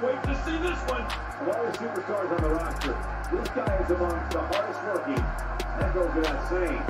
wait to see this one. Of all the superstars on the roster, this guy is amongst the hardest working. That goes without saying.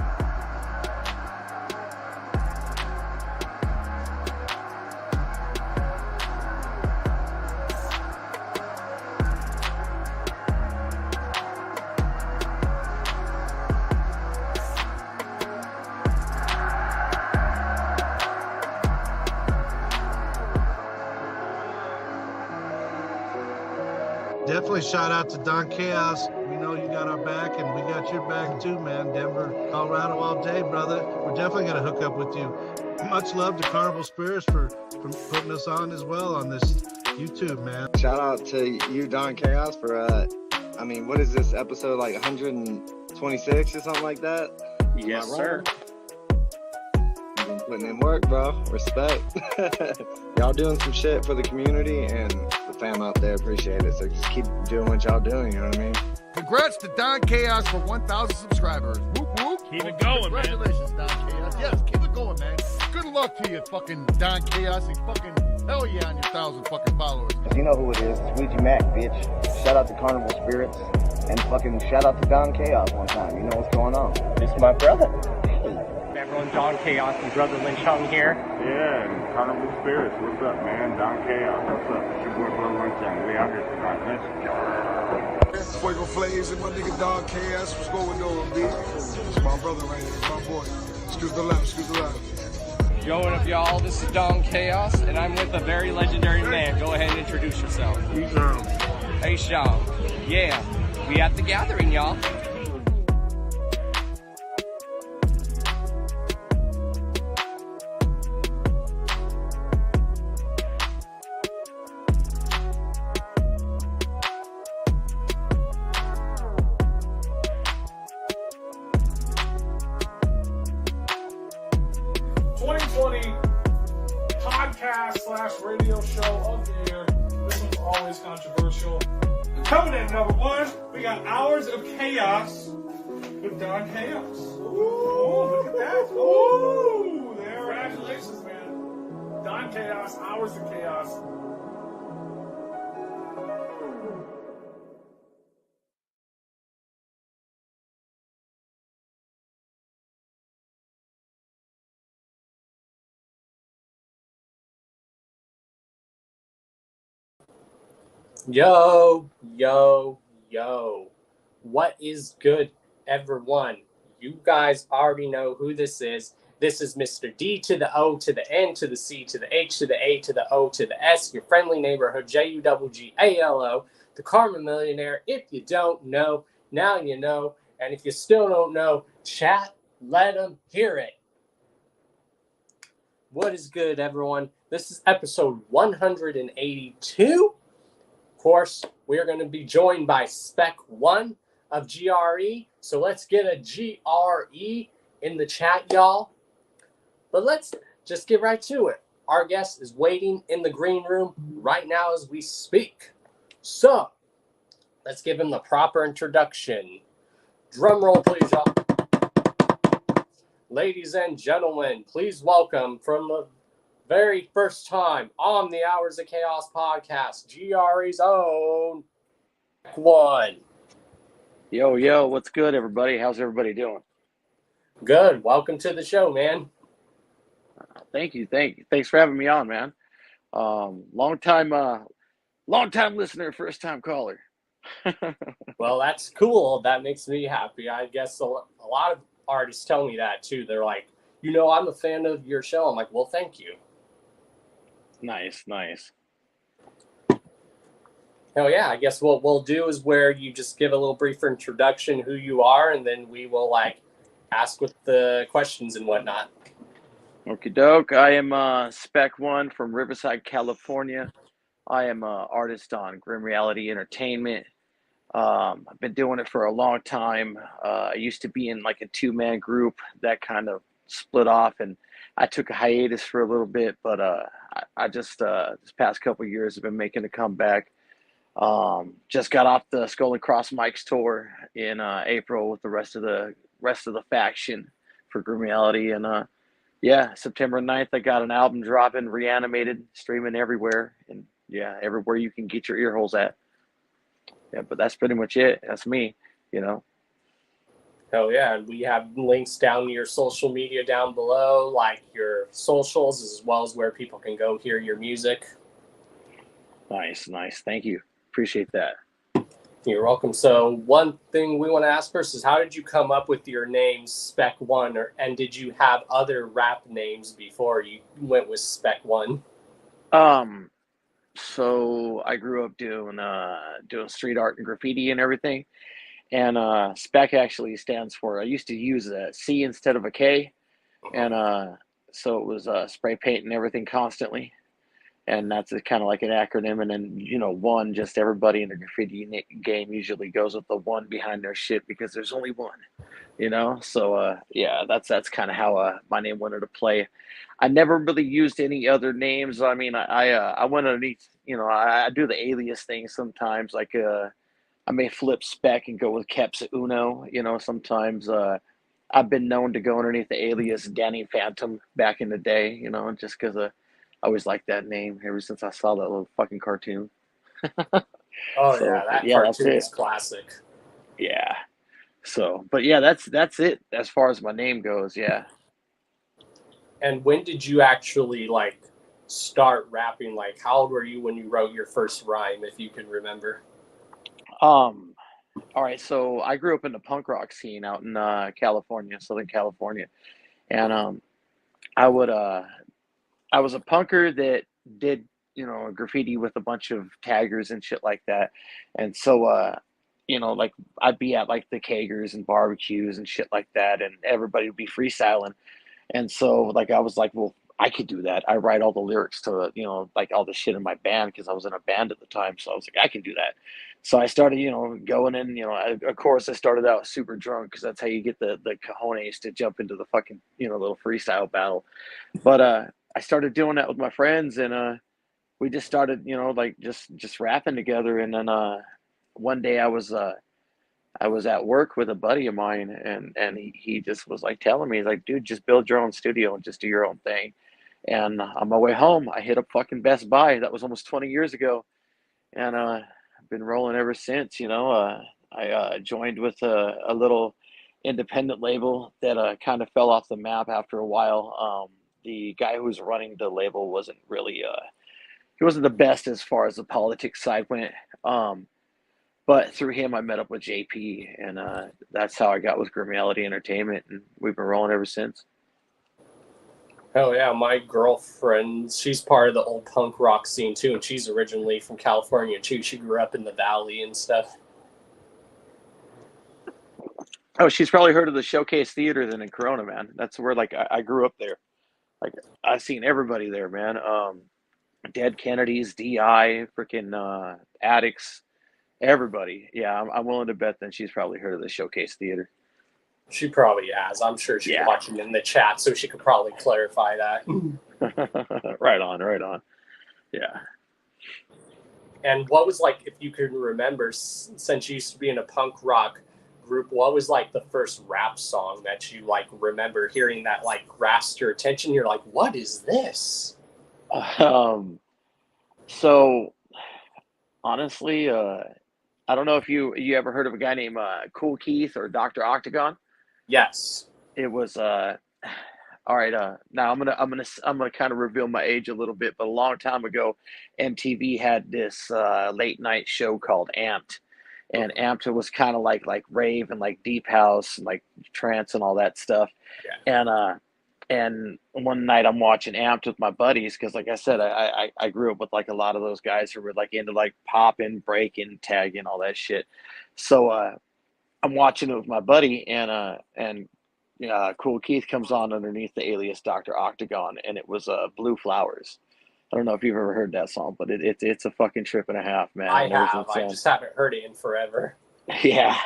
Definitely shout out to Don Chaos. We know you got our back, and we got your back too, man. Denver, Colorado all day, brother. We're definitely going to hook up with you. Much love to Carnival Spirits for putting us on as well on this YouTube, man. Shout out to you, Don Chaos, for, I mean, what is this episode, like 126 or something like that? Yes, sir. You've been putting in work, bro. Respect. Y'all doing some shit for the community, and the fam out there appreciate it. So just keep doing what y'all doing, you know what I mean? Congrats to Don Chaos for 1,000 subscribers. Whoop, whoop. Keep it going, man. Congratulations, Don Chaos. Yes, keep it going, man. Good luck to you, fucking Don Chaos, and fucking hell yeah on your 1,000 fucking followers. You know who it is. It's Ouija Mac, bitch. Shout out to Carnival Spirits. And fucking shout out to Don Chaos one time. You know what's going on. This is my brother. Everyone, Don Chaos and Brother Lynch Hung here. Yeah, and Carnival Spirits. What's up, man? Don Chaos. What's up? It's your boy Brother Lynch Hung. We out here tonight. Let's go. Fuego Flames and my nigga Don Chaos. What's going on, B? It's my brother right here, my boy. Excuse the left, excuse the left. Yo, what up, y'all? This is Don Chaos, and I'm with a very legendary man. Go ahead and introduce yourself. Hey, Sean. Yeah, we at the gathering, y'all. Radio show of the year. This one's always controversial. Coming in number one, we got Hours of Chaos with Don Chaos. Ooh, look at that. Ooh, there. Congratulations, man. Don Chaos, Hours of Chaos. Yo, yo, yo. What is good, everyone? You guys already know who this is. This is Mr. D to the O to the N to the C to the H to the A to the O to the S, your friendly neighborhood JUGGALO, the Karma Millionaire. If you don't know, now you know. And if you still don't know, chat, let them hear it. What is good, everyone? This is episode 182. Of course, we are going to be joined by SpekOne of GRE. So let's get a GRE in the chat, y'all. But let's just get right to it. Our guest is waiting in the green room right now as we speak. So let's give him the proper introduction. Drum roll, please, y'all. Ladies and gentlemen, please welcome from the very first time on the Hours of Chaos podcast, GRE's own SpekOne. Yo, yo, what's good, everybody? How's everybody doing? Good. Welcome to the show, man. Thank you. Thanks for having me on, man. Long time listener, first time caller. Well, that's cool. That makes me happy. I guess a lot of artists tell me that too. They're like, I'm a fan of your show. I'm like, well, thank you. Nice. Oh yeah, I guess what we'll do is where you just give a little brief introduction, who you are, and then we will ask with the questions and whatnot. Okie doke. I am SpekOne from Riverside, California. I am an artist on Grim Reality Entertainment. I've been doing it for a long time. I used to be in like a two-man group that kind of split off, and I took a hiatus for a little bit, but I just this past couple of years have been making a comeback. Just got off the Skull and Cross Mics tour in April with the rest of the faction for Grim Reality, and September 9th I got an album dropping, Reanimated, streaming everywhere, and Yeah, everywhere you can get your ear holes at. Yeah, but that's pretty much it. That's me, you know. Hell yeah, and we have links down to your social media down below, like your socials, as well as where people can go hear your music. Nice. Thank you. Appreciate that. You're welcome. So one thing we want to ask first is, how did you come up with your name SpekOne, and did you have other rap names before you went with SpekOne? So I grew up doing street art and graffiti and everything. And spec actually stands for, I used to use a C instead of a K. And so it was spray paint and everything constantly. And that's kind of like an acronym. And then, you know, one, just everybody in the graffiti game usually goes with the one behind their shit because there's only one, you know? So yeah, that's kind of how my name went into play. I never really used any other names. I mean, I went underneath, you know, I do the alias thing sometimes, like I may flip spec and go with Keps Uno. You know, sometimes I've been known to go underneath the alias Danny Phantom back in the day, you know, just because I always liked that name ever since I saw that little fucking cartoon. Oh, So, yeah, that yeah, that's cartoon it. is classic. Yeah. So, but yeah, that's it as far as my name goes. Yeah. And when did you actually, like, start rapping? Like, how old were you when you wrote your first rhyme, if you can remember? All right. So I grew up in the punk rock scene out in California, Southern California. And I would I was a punker that did, you know, graffiti with a bunch of taggers and shit like that. And so, you know, like I'd be at like the kegers and barbecues and shit like that, and everybody would be freestyling. And so, like, I was like, well, I could do that. I write all the lyrics to, you know, like all the shit in my band because I was in a band at the time. So I was like, I can do that. So I started, you know, going in, you know, of course I started out super drunk because that's how you get the cojones to jump into the fucking, you know, little freestyle battle. But I started doing that with my friends, and we just started, you know, like just rapping together. And then one day I was at work with a buddy of mine, and he just was like telling me, he's like, dude, just build your own studio and just do your own thing. And on my way home, I hit up fucking Best Buy. That was almost 20 years ago, and I've been rolling ever since. You know, I joined with a little independent label that kind of fell off the map after a while. The guy who was running the label wasn't really he wasn't the best as far as the politics side went. But through him, I met up with JP, and that's how I got with Grimreality Entertainment, and we've been rolling ever since. Hell yeah, my girlfriend, she's part of the old punk rock scene too, and she's originally from California too. She grew up in the Valley and stuff. Oh, she's probably heard of the Showcase Theater then in Corona, man. That's where, like, I grew up there. Like, I've seen everybody there, man. Dead Kennedys, DI, freaking Addicts, everybody. Yeah, I'm willing to bet that she's probably heard of the Showcase Theater. She probably has. I'm sure she's watching in the chat, so she could probably clarify that. Right on. Yeah. And what was, like, if you can remember, since you used to be in a punk rock group, what was like the first rap song that you like remember hearing that like grasped your attention? You're like, what is this? So honestly, I don't know if you ever heard of a guy named Cool Keith or Dr. Octagon. Yes. It was all right. Now I'm gonna kind of reveal my age a little bit, but a long time ago, MTV had this late night show called Amped, and Amped was kind of like rave and like deep house and like trance and all that stuff. Yeah. And one night I'm watching Amped with my buddies because, like I said, I grew up with like a lot of those guys who were like into like popping, breaking, tagging, all that shit. So I'm watching it with my buddy, and Cool Keith comes on underneath the alias Dr. Octagon, and it was Blue Flowers. I don't know if you've ever heard that song, but it's a fucking trip and a half, man. I have. I just haven't heard it in forever. Yeah,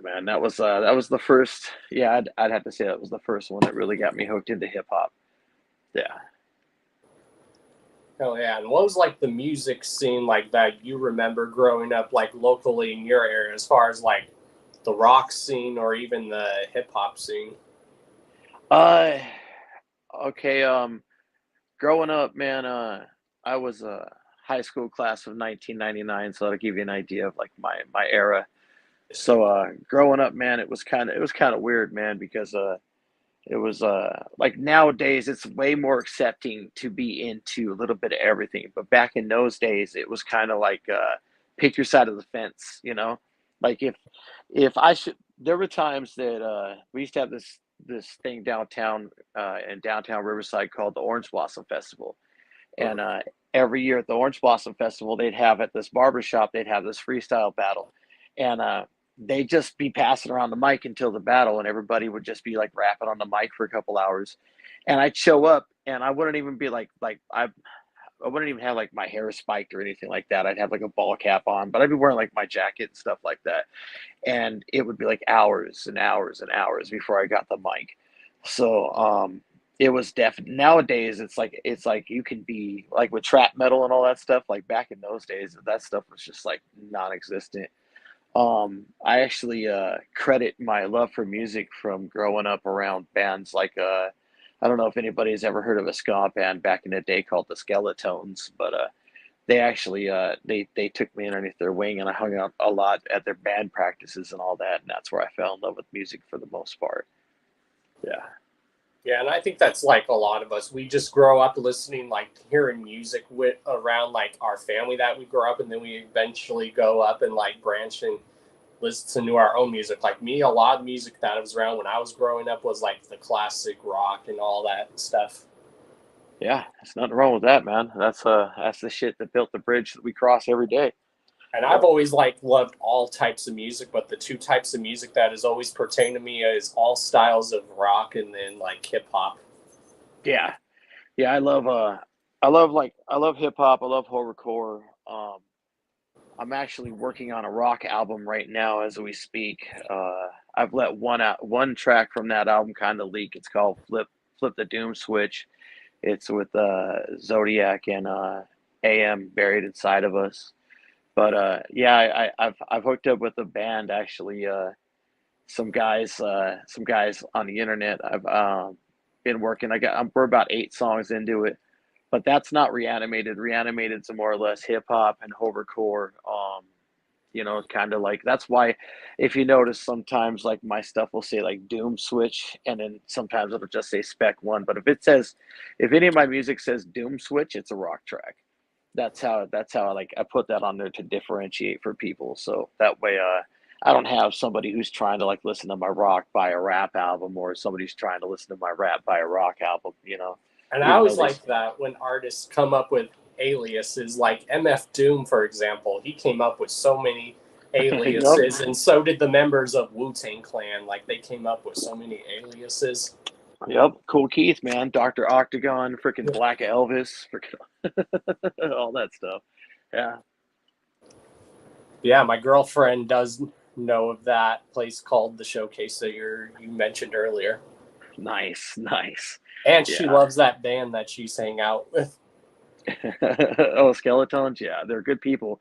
man. That was the first. Yeah, I'd have to say that was the first one that really got me hooked into hip hop. Yeah. Oh yeah, and what was like the music scene like that you remember growing up like locally in your area, as far as like the rock scene or even the hip hop scene? Okay. Growing up, man, I was high school class of 1999, so that'll give you an idea of like my era. So growing up, man, it was kind of weird, man, because it was like nowadays it's way more accepting to be into a little bit of everything, but back in those days it was kind of like pick your side of the fence, you know? Like if I should, there were times that we used to have this thing downtown in downtown Riverside called the Orange Blossom Festival. And every year at the Orange Blossom Festival, they'd have at this barber shop, they'd have this freestyle battle. And they'd just be passing around the mic until the battle, and everybody would just be like rapping on the mic for a couple hours. And I'd show up, and I wouldn't even be like I wouldn't even have like my hair spiked or anything like that. I'd have like a ball cap on, but I'd be wearing like my jacket and stuff like that. And it would be like hours and hours and hours before I got the mic. So it was definitely, nowadays it's like you can be like with trap metal and all that stuff. Like back in those days, that stuff was just like non-existent. I actually credit my love for music from growing up around bands like I don't know if anybody's ever heard of a ska band back in the day called the Skeletones, but they actually they took me underneath their wing, and I hung out a lot at their band practices and all that, and that's where I fell in love with music for the most part. Yeah. Yeah, and I think that's like a lot of us. We just grow up listening, like hearing music with around like our family that we grow up, and then we eventually go up and like branch and listen to our own music. Like me, a lot of music that was around when I was growing up was like the classic rock and all that stuff. Yeah, there's nothing wrong with that, man. That's the shit that built the bridge that we cross every day. And I've always like loved all types of music, but the two types of music that has always pertained to me is all styles of rock and then like hip hop. Yeah. Yeah, I love hip hop, I love horrorcore. I'm actually working on a rock album right now as we speak. I've let one track from that album kind of leak. It's called Flip the Doom Switch. It's with Zodiac and AM buried inside of us. But yeah, I've hooked up with a band actually. Some guys on the internet. I've been working. We're about 8 songs into it, but that's not Reanimated. Reanimated's more or less hip hop and horrorcore. You know, kind of like, that's why if you notice sometimes like my stuff will say like Doom Switch, and then sometimes it'll just say SpekOne. But if any of my music says Doom Switch, it's a rock track. That's how I put that on there to differentiate for people. So that way I don't have somebody who's trying to like listen to my rock buy a rap album, or somebody's trying to listen to my rap buy a rock album, you know. And I always like that when artists come up with aliases, like MF Doom, for example. He came up with so many aliases, and so did the members of Wu-Tang Clan. Like, they came up with so many aliases. Yep, Cool Keith, man, Dr. Octagon, freaking Black Elvis, freaking all that stuff. Yeah. Yeah, my girlfriend does know of that place called the Showcase that you mentioned earlier. Nice. And she loves that band that she's hanging out with. Oh, Skeletons, yeah, they're good people.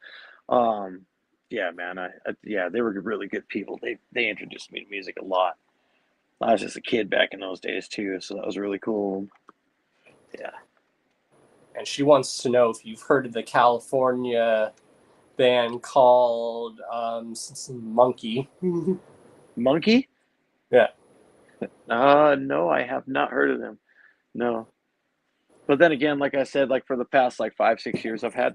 Yeah, man, they were really good people. They introduced me to music a lot. I was just a kid back in those days too, so that was really cool. Yeah. And she wants to know if you've heard of the California band called Monkey. Monkey? Yeah. No, I have not heard of them. No. But then again, like I said, like for the past like 5-6 years, I've had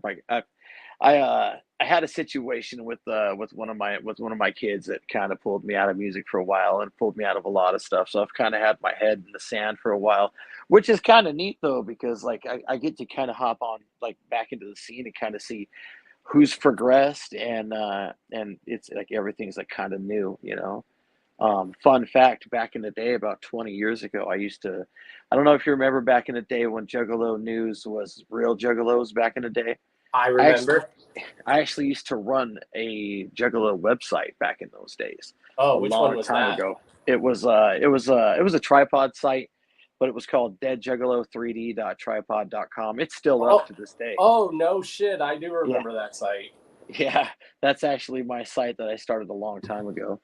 I had a situation with one of my kids that kind of pulled me out of music for a while, and pulled me out of a lot of stuff. So I've kind of had my head in the sand for a while, which is kind of neat though, because like I get to kind of hop on like back into the scene and kind of see who's progressed, and it's like everything's like kind of new, you know. Fun fact, back in the day, about 20 years ago, I don't know if you remember back in the day when Juggalo News was real Juggalos back in the day. I remember. I actually used to run a Juggalo website back in those days. Oh, which one was that? Ago. It was a tripod site, but it was called deadjuggalo3d.tripod.com. It's still up to this day. Oh, no shit. I do remember that site. Yeah, that's actually my site that I started a long time ago.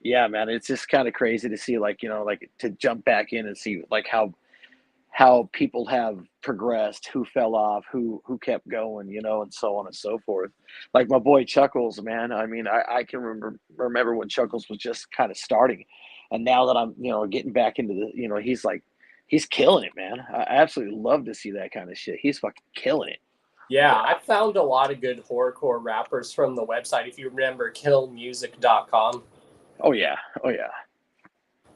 Yeah, man, it's just kind of crazy to see, like, you know, like to jump back in and see like how how people have progressed, who fell off, who kept going, you know, and so on and so forth. Like my boy Chuckles, man. I mean, I can remember when Chuckles was just kind of starting, and now that I'm, you know, getting back into the, you know, he's killing it, man. I absolutely love to see that kind of shit. He's fucking killing it. Yeah, I found a lot of good horrorcore rappers from the website. If you remember killmusic.com. Oh yeah. Oh yeah.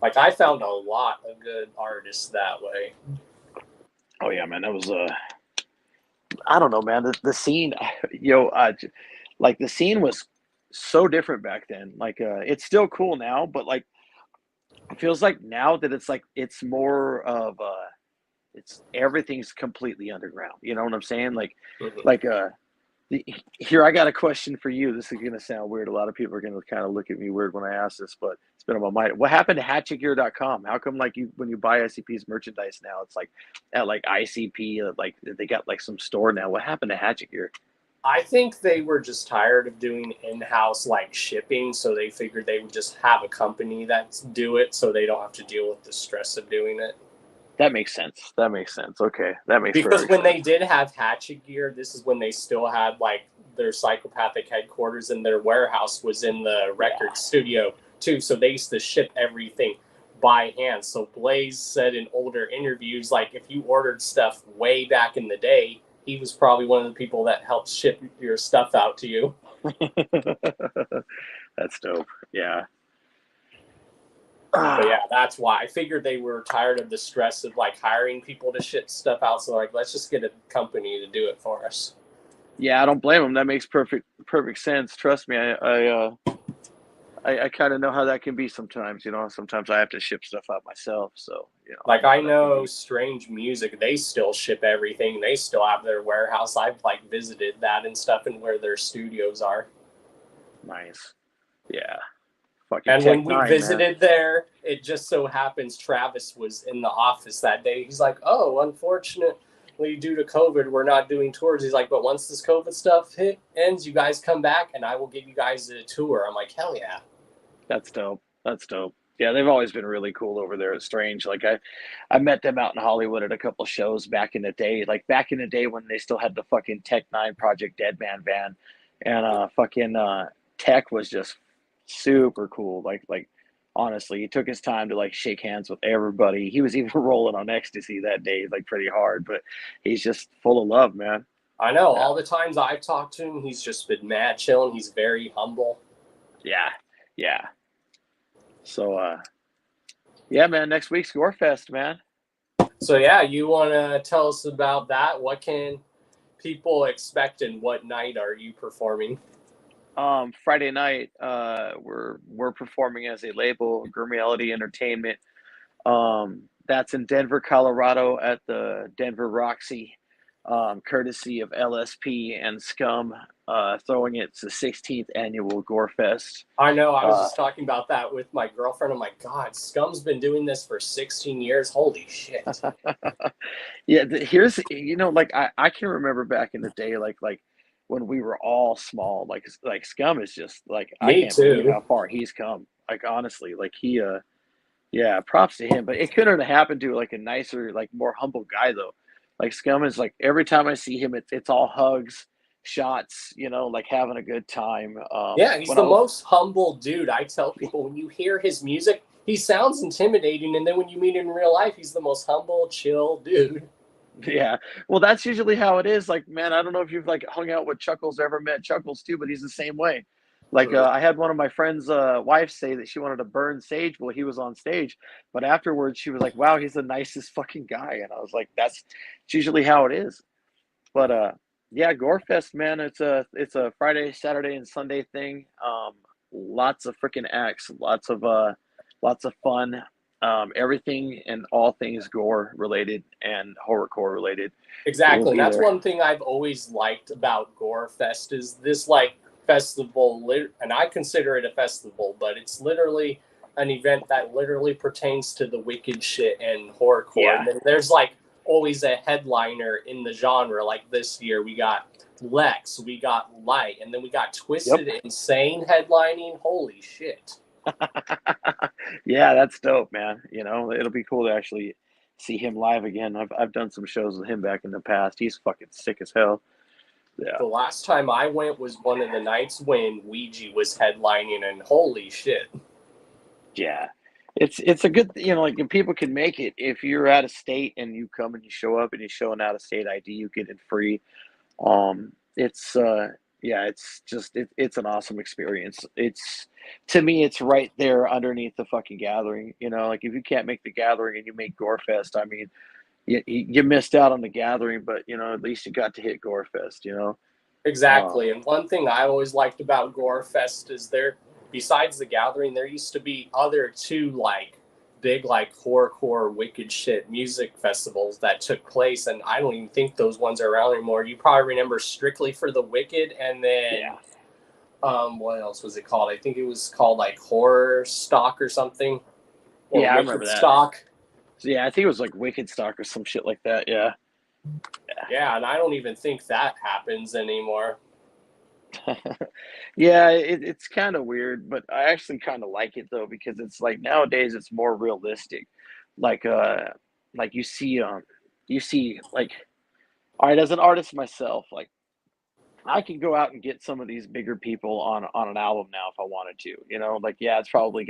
Like, I found a lot of good artists that way. Oh yeah, man. That was I don't know, man. The scene, like the scene was so different back then. Like, it's still cool now, but like, it feels like now that it's more of it's everything's completely underground. You know what I'm saying? Like, here, I got a question for you. This is gonna sound weird. A lot of people are gonna kind of look at me weird when I ask this, but it's been on my mind. What happened to hatchetgear.com? How come, like, when you buy ICP's merchandise now, it's like at like ICP, like they got like some store now? What happened to Hatchet Gear? I think they were just tired of doing in-house like shipping, so they figured they would just have a company that do it, so they don't have to deal with the stress of doing it. That makes sense. That makes sense. Okay, that makes because when sense. they did have Hatchet Gear, this is when they still had like their psychopathic headquarters, and their warehouse was in the record studio too. So they used to ship everything by hand. So Blaze said in older interviews, like if you ordered stuff way back in the day, he was probably one of the people that helped ship your stuff out to you. That's dope. Yeah. But yeah, that's why I figured they were tired of the stress of like hiring people to ship stuff out. So like, let's just get a company to do it for us. Yeah, I don't blame them. That makes perfect sense. Trust me, I kind of know how that can be sometimes. You know, sometimes I have to ship stuff out myself. So, you know, like I know Strange Music, they still ship everything. They still have their warehouse. I've like visited that and stuff, and where their studios are. Nice. Yeah. Fucking and when we Tech9, visited there, it just so happens Travis was in the office that day. He's like, "Oh, unfortunately, due to COVID, we're not doing tours." He's like, "But once this COVID stuff ends, you guys come back, and I will give you guys a tour." I'm like, "Hell yeah!" That's dope. That's dope. Yeah, they've always been really cool over there at Strange. Like I met them out in Hollywood at a couple shows back in the day. Like back in the day when they still had the fucking Tech9 Project Deadman van, and fucking Tech was just super cool. Like honestly, he took his time to like shake hands with everybody. He was even rolling on ecstasy that day, like pretty hard, but he's just full of love, man. I know. All the times I've talked to him, he's just been mad chilling. He's very humble. Yeah. So yeah, man, next week's Gore Fest, man. So yeah, you want to tell us about that? What can people expect, and what night are you performing? Friday night, we're performing as a label, Grim Reality Entertainment. That's in Denver, Colorado, at the Denver Roxy, courtesy of LSP and Scum, throwing it's the 16th annual Gore Fest. I know. I was just talking about that with my girlfriend. I'm like, God, Scum's been doing this for 16 years. Holy shit. Yeah, here's, you know, like I can remember back in the day, like when we were all small, like Scum is just like, I can't believe how far he's come. Like honestly, like he yeah, props to him. But it couldn't have happened to like a nicer, like more humble guy though. Like Scum is like, every time I see him, it's all hugs, shots, you know, like having a good time. Yeah, he's the most humble dude. I tell people, when you hear his music, he sounds intimidating, and then when you meet him in real life, he's the most humble, chill dude. Yeah, well, that's usually how it is. Like, man, I don't know if you've like hung out with Chuckles, ever met Chuckles too, but he's the same way. Like, I had one of my friend's wife say that she wanted to burn Sage while he was on stage, but afterwards she was like, "Wow, he's the nicest fucking guy," and I was like, "It's usually how it is." But yeah, Gore Fest, man, it's a Friday, Saturday, and Sunday thing. Lots of freaking acts, lots of fun. Everything and all things gore related and horrorcore related. Exactly. That's one thing I've always liked about Gore Fest is this like festival, and I consider it a festival, but it's literally an event that literally pertains to the wicked shit and horrorcore. Yeah. And then there's like always a headliner in the genre. Like this year we got Lex, we got Light, and then we got Twisted Insane headlining. Holy shit. Yeah, that's dope, man. You know, it'll be cool to actually see him live again. I've done some shows with him back in the past. He's fucking sick as hell. Yeah. The last time I went was one of the nights when Ouija was headlining, and holy shit. Yeah. It's a good, like if people can make it, if you're out of state and you come and you show up and you show an out of state ID, you get it free. It's it's an awesome experience. To me, it's right there underneath the fucking gathering. Like if you can't make the gathering and you make Gore Fest, I mean, you missed out on the gathering, but at least you got to hit Gore Fest. Exactly. And one thing I always liked about Gore Fest is besides the gathering, there used to be other two like big like horrorcore wicked shit music festivals that took place, and I don't even think those ones are around anymore. You probably remember Strictly for the Wicked, and then what else was it called? I think it was called like Horror Stock or something. Or I Wicked remember that. Stock. Yeah, I think it was like Wicked Stock or some shit like that. Yeah. Yeah, and I don't even think that happens anymore. Yeah, it's kind of weird, but I actually kind of like it though, because it's like nowadays it's more realistic. Like you see like, all right, as an artist myself, like I can go out and get some of these bigger people on an album now if I wanted to. Like it's probably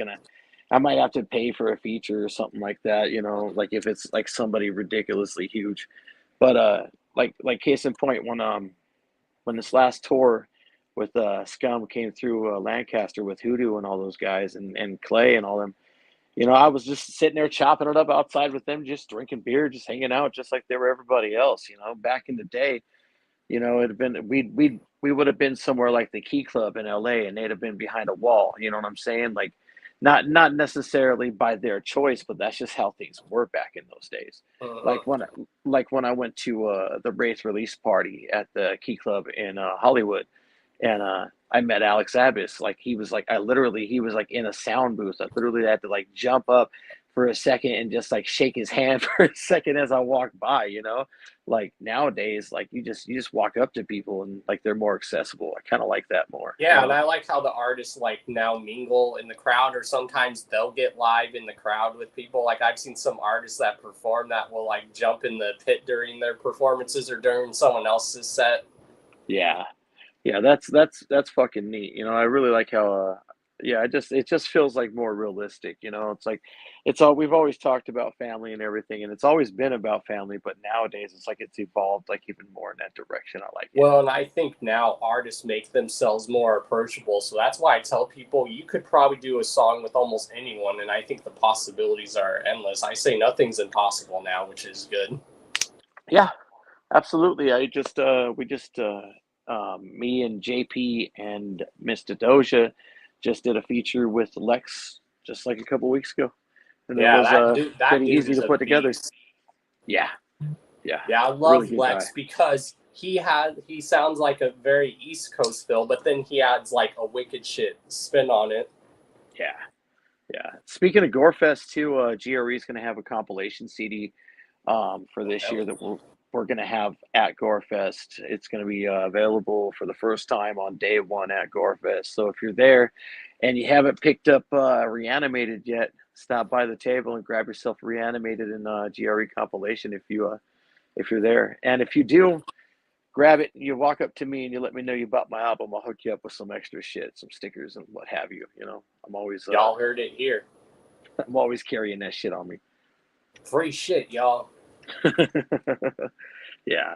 I might have to pay for a feature or something like that. Like if it's like somebody ridiculously huge, but like case in point, when this last tour with Scum came through Lancaster with Hoodoo and all those guys and Clay and all them, I was just sitting there chopping it up outside with them, just drinking beer, just hanging out, just like they were everybody else. Back in the day, it'd been we would have been somewhere like the Key Club in LA, and they'd have been behind a wall. You know what I'm saying? Like not necessarily by their choice, but that's just how things were back in those days. Like when I went to the Wraith release party at the Key Club in Hollywood, and I met Alex Abbas. Like he was like in a sound booth. I literally had to like jump up for a second and just like shake his hand for a second as I walked by. Like nowadays, like you just walk up to people and like they're more accessible. I kind of like that more. Yeah, and I like how the artists like now mingle in the crowd, or sometimes they'll get live in the crowd with people. Like I've seen some artists that perform that will like jump in the pit during their performances or during someone else's set. Yeah, that's fucking neat. I really like how it just feels like more realistic. It's like we've always talked about family and everything, and it's always been about family, but nowadays it's like it's evolved like even more in that direction. I like it. Well, and I think now artists make themselves more approachable, so that's why I tell people you could probably do a song with almost anyone, and I think the possibilities are endless. I say nothing's impossible now, which is good. Yeah, absolutely. Me and JP and Mr. Doja just did a feature with Lex just like a couple weeks ago. And yeah, it was that pretty dude easy is to put together. beast. Yeah. I love really Lex guy. because he sounds like a very East Coast feel, but then he adds like a wicked shit spin on it. Yeah. Speaking of Gore Fest too, GRE is going to have a compilation CD for this year that we're going to have at Gore Fest. It's going to be available for the first time on day one at Gore Fest. So if you're there and you haven't picked up Reanimated yet, stop by the table and grab yourself Reanimated and GRE compilation if you're there. And if you do, grab it and you walk up to me and you let me know you bought my album. I'll hook you up with some extra shit, some stickers and what have you. I'm always y'all heard it here. I'm always carrying that shit on me. Free shit, y'all. Yeah.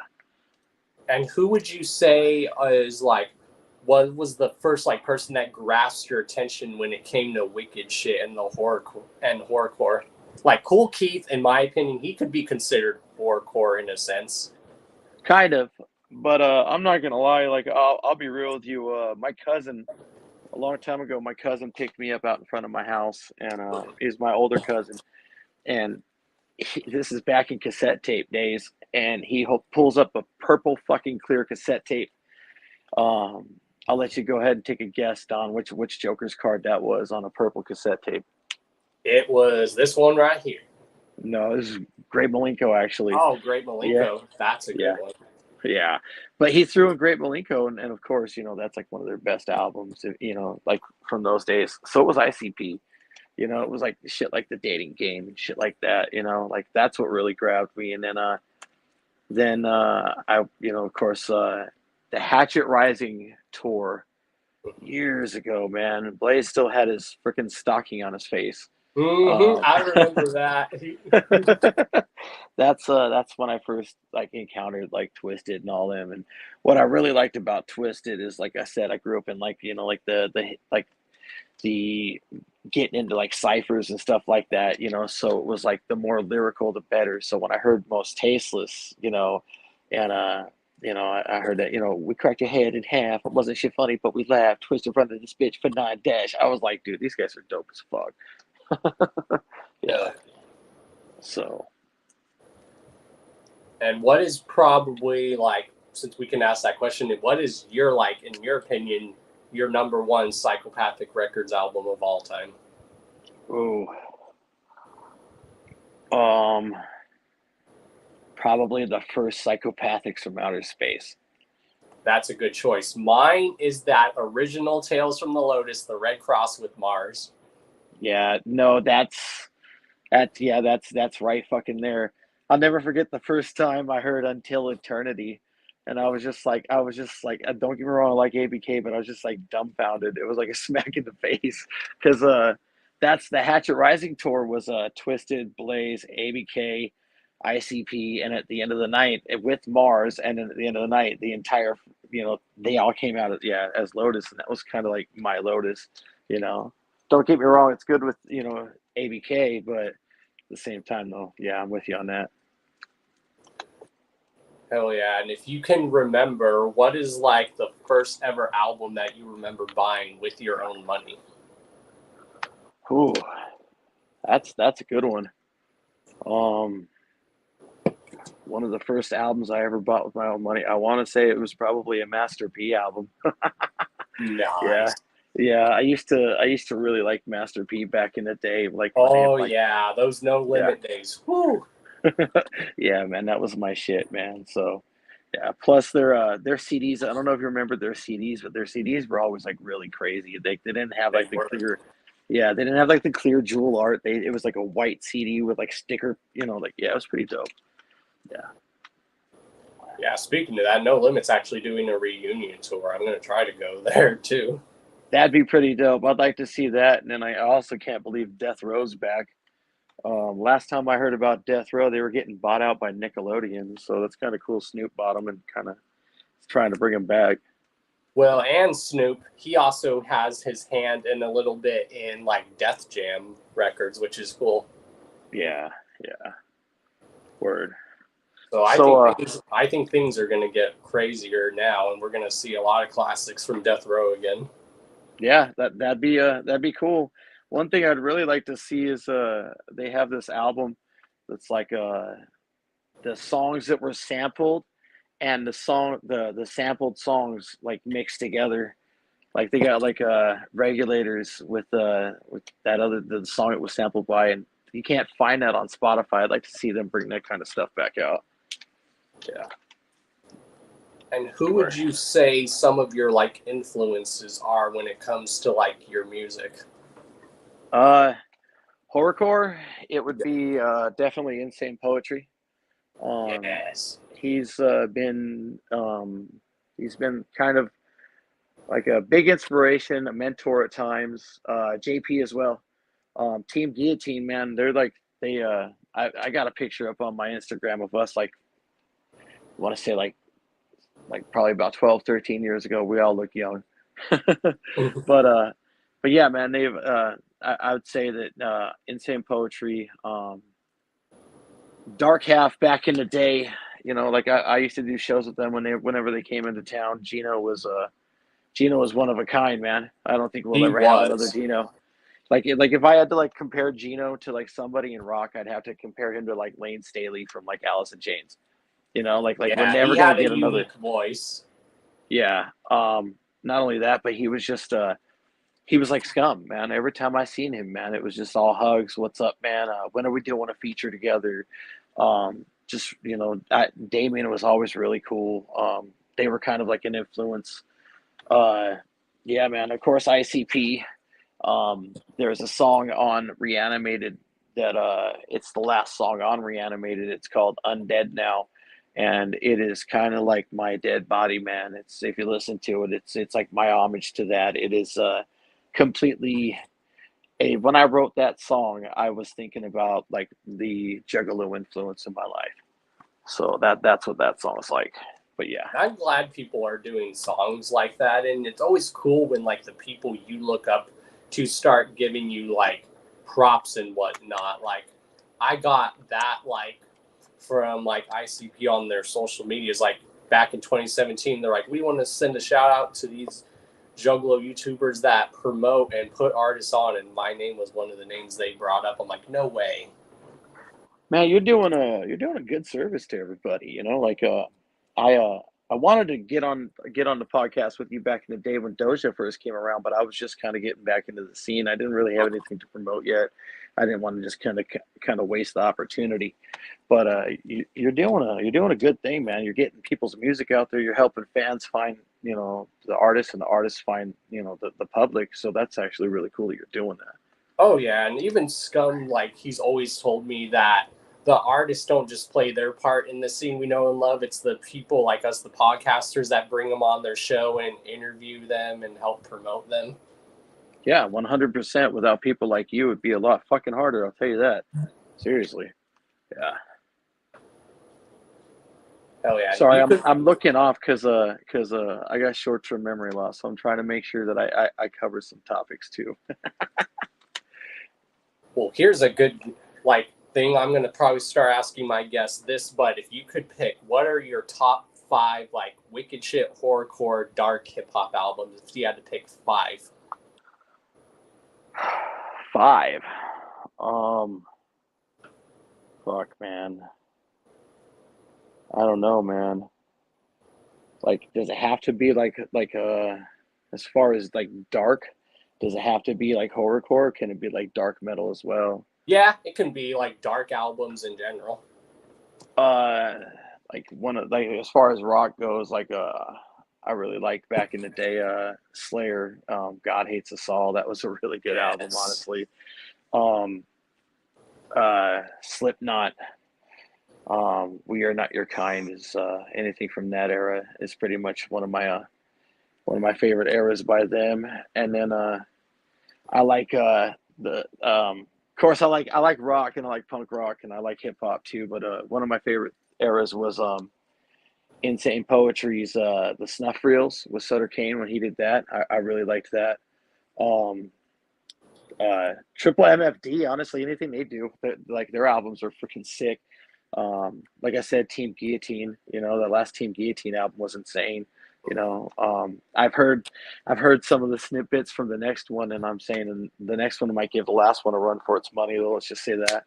And who would you say is like, what was the first like person that grasped your attention when it came to wicked shit and the horrorcore? Like Cool Keith, in my opinion, he could be considered horrorcore in a sense. Kind of, but I'm not gonna lie. Like I'll be real with you. My cousin, a long time ago, my cousin picked me up out in front of my house, and he's my older cousin, and this is back in cassette tape days, and he pulls up a purple fucking clear cassette tape. I'll let you go ahead and take a guess, Don, which Joker's card that was on a purple cassette tape. It was this one right here. No, this is Great Malenko, actually. Oh, Great Malenko. Yeah. That's a good one. Yeah. But he threw in Great Malenko, and of course, that's like one of their best albums, like from those days. So it was ICP. You know, it was like shit like The Dating Game and shit like that. You know, like that's what really grabbed me. And then I, you know, of course, the Hatchet Rising tour years ago, man. Blaze still had his freaking stocking on his face. I remember that. That's when I first like encountered like Twisted and all them. And what I really liked about Twisted is, like I said, I grew up in like, you know, like the getting into like ciphers and stuff like that, you know. So it was like the more lyrical, the better. So when I heard Most Tasteless, you know, and you know, I heard that, you know, we cracked your head in half. It wasn't shit funny, but we laughed. Twisted front of this bitch for 9 dash. I was like, dude, these guys are dope as fuck. Yeah. So. And what is probably, like, since we can ask that question, what is your, like, in your opinion, your number one Psychopathic Records album of all time? Ooh. Probably the first Psychopathics from Outer Space. That's a good choice. Mine is that original Tales from the Lotus, the Red Cross with Mars. Yeah, no, that's right fucking there. I'll never forget the first time I heard Until Eternity, and I was just like, don't get me wrong, I like ABK, but I was just like dumbfounded. It was like a smack in the face, because that's the Hatchet Rising tour was Twisted, Blaze, ABK, ICP, and at the end of the night with Mars, and then at the end of the night, the entire, you know, they all came out as Lotus, and that was kind of like my Lotus, you know. Don't get me wrong, it's good with, you know, ABK, but at the same time though, yeah, I'm with you on that. Hell yeah. And if you can remember, what is like the first ever album that you remember buying with your own money? Ooh, that's a good one. One of the first albums I ever bought with my own money, I want to say it was probably a Master P album. Nice. Yeah, I used to really like Master P back in the day. Like, yeah, those No Limit days. Woo. Yeah, man, that was my shit, man. So, yeah. Plus, their CDs. I don't know if you remember their CDs, but their CDs were always like really crazy. They didn't have like the clear. Yeah, they didn't have like the clear jewel art. It was like a white CD with like sticker. You know, like, yeah, it was pretty dope. Yeah. Yeah, speaking of that, No Limit's actually doing a reunion tour. I'm going to try to go there, too. That'd be pretty dope. I'd like to see that. And then I also can't believe Death Row's back. Last time I heard about Death Row, they were getting bought out by Nickelodeon. So that's kind of cool. Snoop bought them and kind of trying to bring them back. Well, and Snoop, he also has his hand in a little bit in, like, Def Jam records, which is cool. Yeah. Word. So I think things are going to get crazier now, and we're going to see a lot of classics from Death Row again. Yeah, that'd be cool. One thing I'd really like to see is they have this album that's like the songs that were sampled and the sampled songs like mixed together. Like they got like Regulators with that the song it was sampled by, and you can't find that on Spotify. I'd like to see them bring that kind of stuff back out. Yeah. And who would you say some of your like influences are when it comes to like your music? Horrorcore, it would be definitely Insane Poetry. Yes. He's been kind of like a big inspiration, a mentor at times. JP as well. Team Guillotine, man, they're like I got a picture up on my Instagram of us, like I want to say like probably about 12, 13 years ago. We all look young. but yeah, man, they've I would say that Insane Poetry, Dark Half back in the day, you know, like I used to do shows with them whenever they came into town. Gino was one of a kind, man. I don't think we'll ever have another Gino. Like if I had to like compare Gino to like somebody in rock, I'd have to compare him to like Lane Staley from like Alice in Chains. You know, like we're never gonna get another voice. Yeah. Not only that, but he was just he was like scum, man. Every time I seen him, man, it was just all hugs. What's up, man? When are we doing a feature together? Just, you know, Damien was always really cool. They were kind of like an influence. Yeah, man. Of course, ICP. There's a song on Reanimated that it's the last song on Reanimated. It's called Undead Now, and it is kind of like My Dead Body, man. It's, if you listen to it, it's like my homage to that. It is completely a, when I wrote that song, I was thinking about like the Juggalo influence in my life. So that's what that song is like. But yeah, I'm glad people are doing songs like that, and it's always cool when like the people you look up to start giving you like props and whatnot. Like I got that like from like ICP on their social medias. Like back in 2017, they're like, we want to send a shout out to these Juggalo YouTubers that promote and put artists on, and my name was one of the names they brought up. I'm like, no way. man, you're doing a good service to everybody. You know, like I wanted to get on the podcast with you back in the day when Doja first came around, but I was just kind of getting back into the scene. I didn't really have anything to promote yet. I didn't want to just kind of waste the opportunity. But you're doing a good thing, man. You're getting people's music out there. You're helping fans find, you know, the artists, and the artists find, you know, the public. So that's actually really cool that you're doing that. Oh yeah, and even Scum, like he's always told me that the artists don't just play their part in the scene we know and love. It's the people like us, the podcasters, that bring them on their show and interview them and help promote them. Yeah, 100%. Without people like you, it'd be a lot fucking harder. I'll tell you that. Seriously. Yeah. Hell yeah. Sorry, I'm looking off because I got short-term memory loss, so I'm trying to make sure that I cover some topics too. Well, here's a good like thing. I'm going to probably start asking my guests this, but if you could pick, what are your top 5 like wicked shit horrorcore dark hip hop albums if you had to pick 5? 5. Fuck, man. I don't know, man. Like, does it have to be like as far as like dark? Does it have to be like horrorcore? Or can it be like dark metal as well? Yeah, it can be like dark albums in general. Like one of like as far as rock goes, like I really liked back in the day Slayer, God Hates Us All. That was a really good album, honestly. Slipknot, We Are Not Your Kind is anything from that era is pretty much one of my favorite eras by them. And then I like of course I like rock, and I like punk rock, and I like hip hop too, but one of my favorite eras was Insane Poetry's the Snuff Reels with Sutter Kane. When he did that, I really liked that. Triple MFD, honestly, anything they do, like their albums are freaking sick. Like I said, Team Guillotine, you know, that last Team Guillotine album was insane. You know, I've heard some of the snippets from the next one, and I'm saying the next one might give the last one a run for its money. Let's just say that.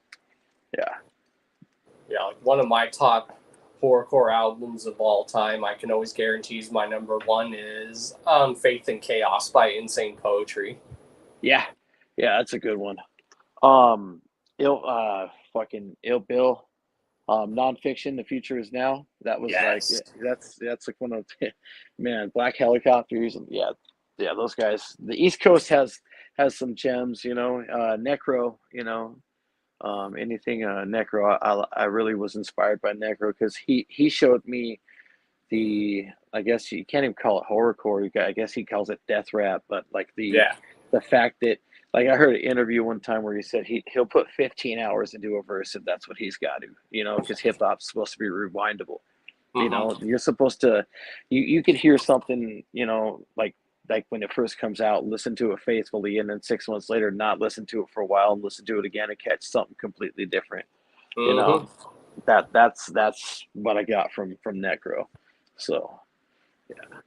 Yeah, like one of my top horrorcore albums of all time, I can always guarantee is my number 1 is Faith and Chaos by Insane Poetry. Yeah, that's a good one. Ill Bill, Nonfiction, The Future Is Now. That was like that's like one of man, Black Helicopters, and yeah, those guys. The East Coast has some gems, you know. Necro, you know, anything Necro. I really was inspired by Necro because he showed me I guess you can't even call it horrorcore. I guess he calls it death rap, but like the fact that, like, I heard an interview one time where he said he'll put 15 hours into a verse if that's what he's got to, you know, because hip hop's supposed to be rewindable. You know, you're supposed to, you could hear something, you know, like when it first comes out, listen to it faithfully, and then 6 months later, not listen to it for a while and listen to it again and catch something completely different. You know, that's what I got from Necro. So, yeah.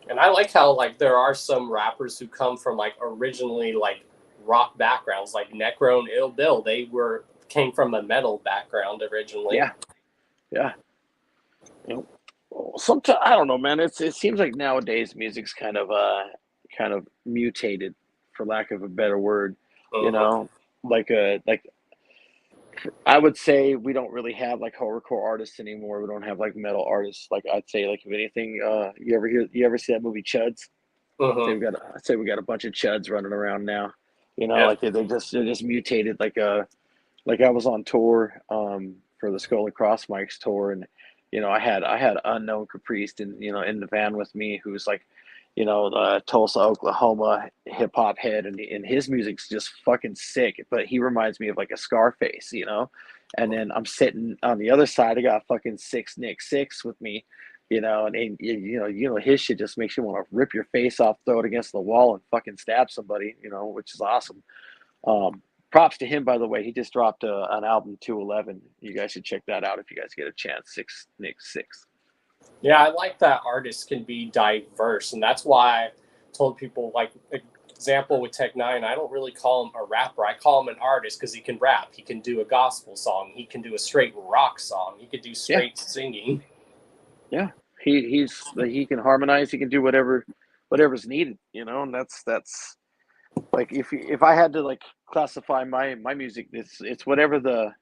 And I like how like there are some rappers who come from like originally like rock backgrounds, like Necro and Ill Bill. They came from a metal background originally. Yeah. You know, sometimes I don't know, man. It seems like nowadays music's kind of mutated, for lack of a better word. You know, like I would say we don't really have like horrorcore artists anymore. We don't have like metal artists. Like I'd say, like if anything, you ever see that movie Chuds? I'd say we got a bunch of chuds running around now. You know, Yeah. like they're just mutated. Like I was on tour for the Skull and Crossmikes tour, and you know, I had Unknown Caprice in the van with me, who's like, you know, the Tulsa, Oklahoma hip hop head, and his music's just fucking sick. But he reminds me of like a Scarface, you know. And then I'm sitting on the other side. I got fucking Nick Six with me, you know, and you know his shit just makes you want to rip your face off, throw it against the wall, and fucking stab somebody, you know, which is awesome. Props to him, by the way. He just dropped an album, 211. You guys should check that out if you guys get a chance. Nick Six. Yeah, I like that artists can be diverse, and that's why I told people, like, example with Tech Nine, I don't really call him a rapper. I call him an artist because he can rap. He can do a gospel song. He can do a straight rock song. He could do straight singing. Yeah, he can harmonize. He can do whatever's needed, you know. And that's like if I had to like classify my music, it's whatever the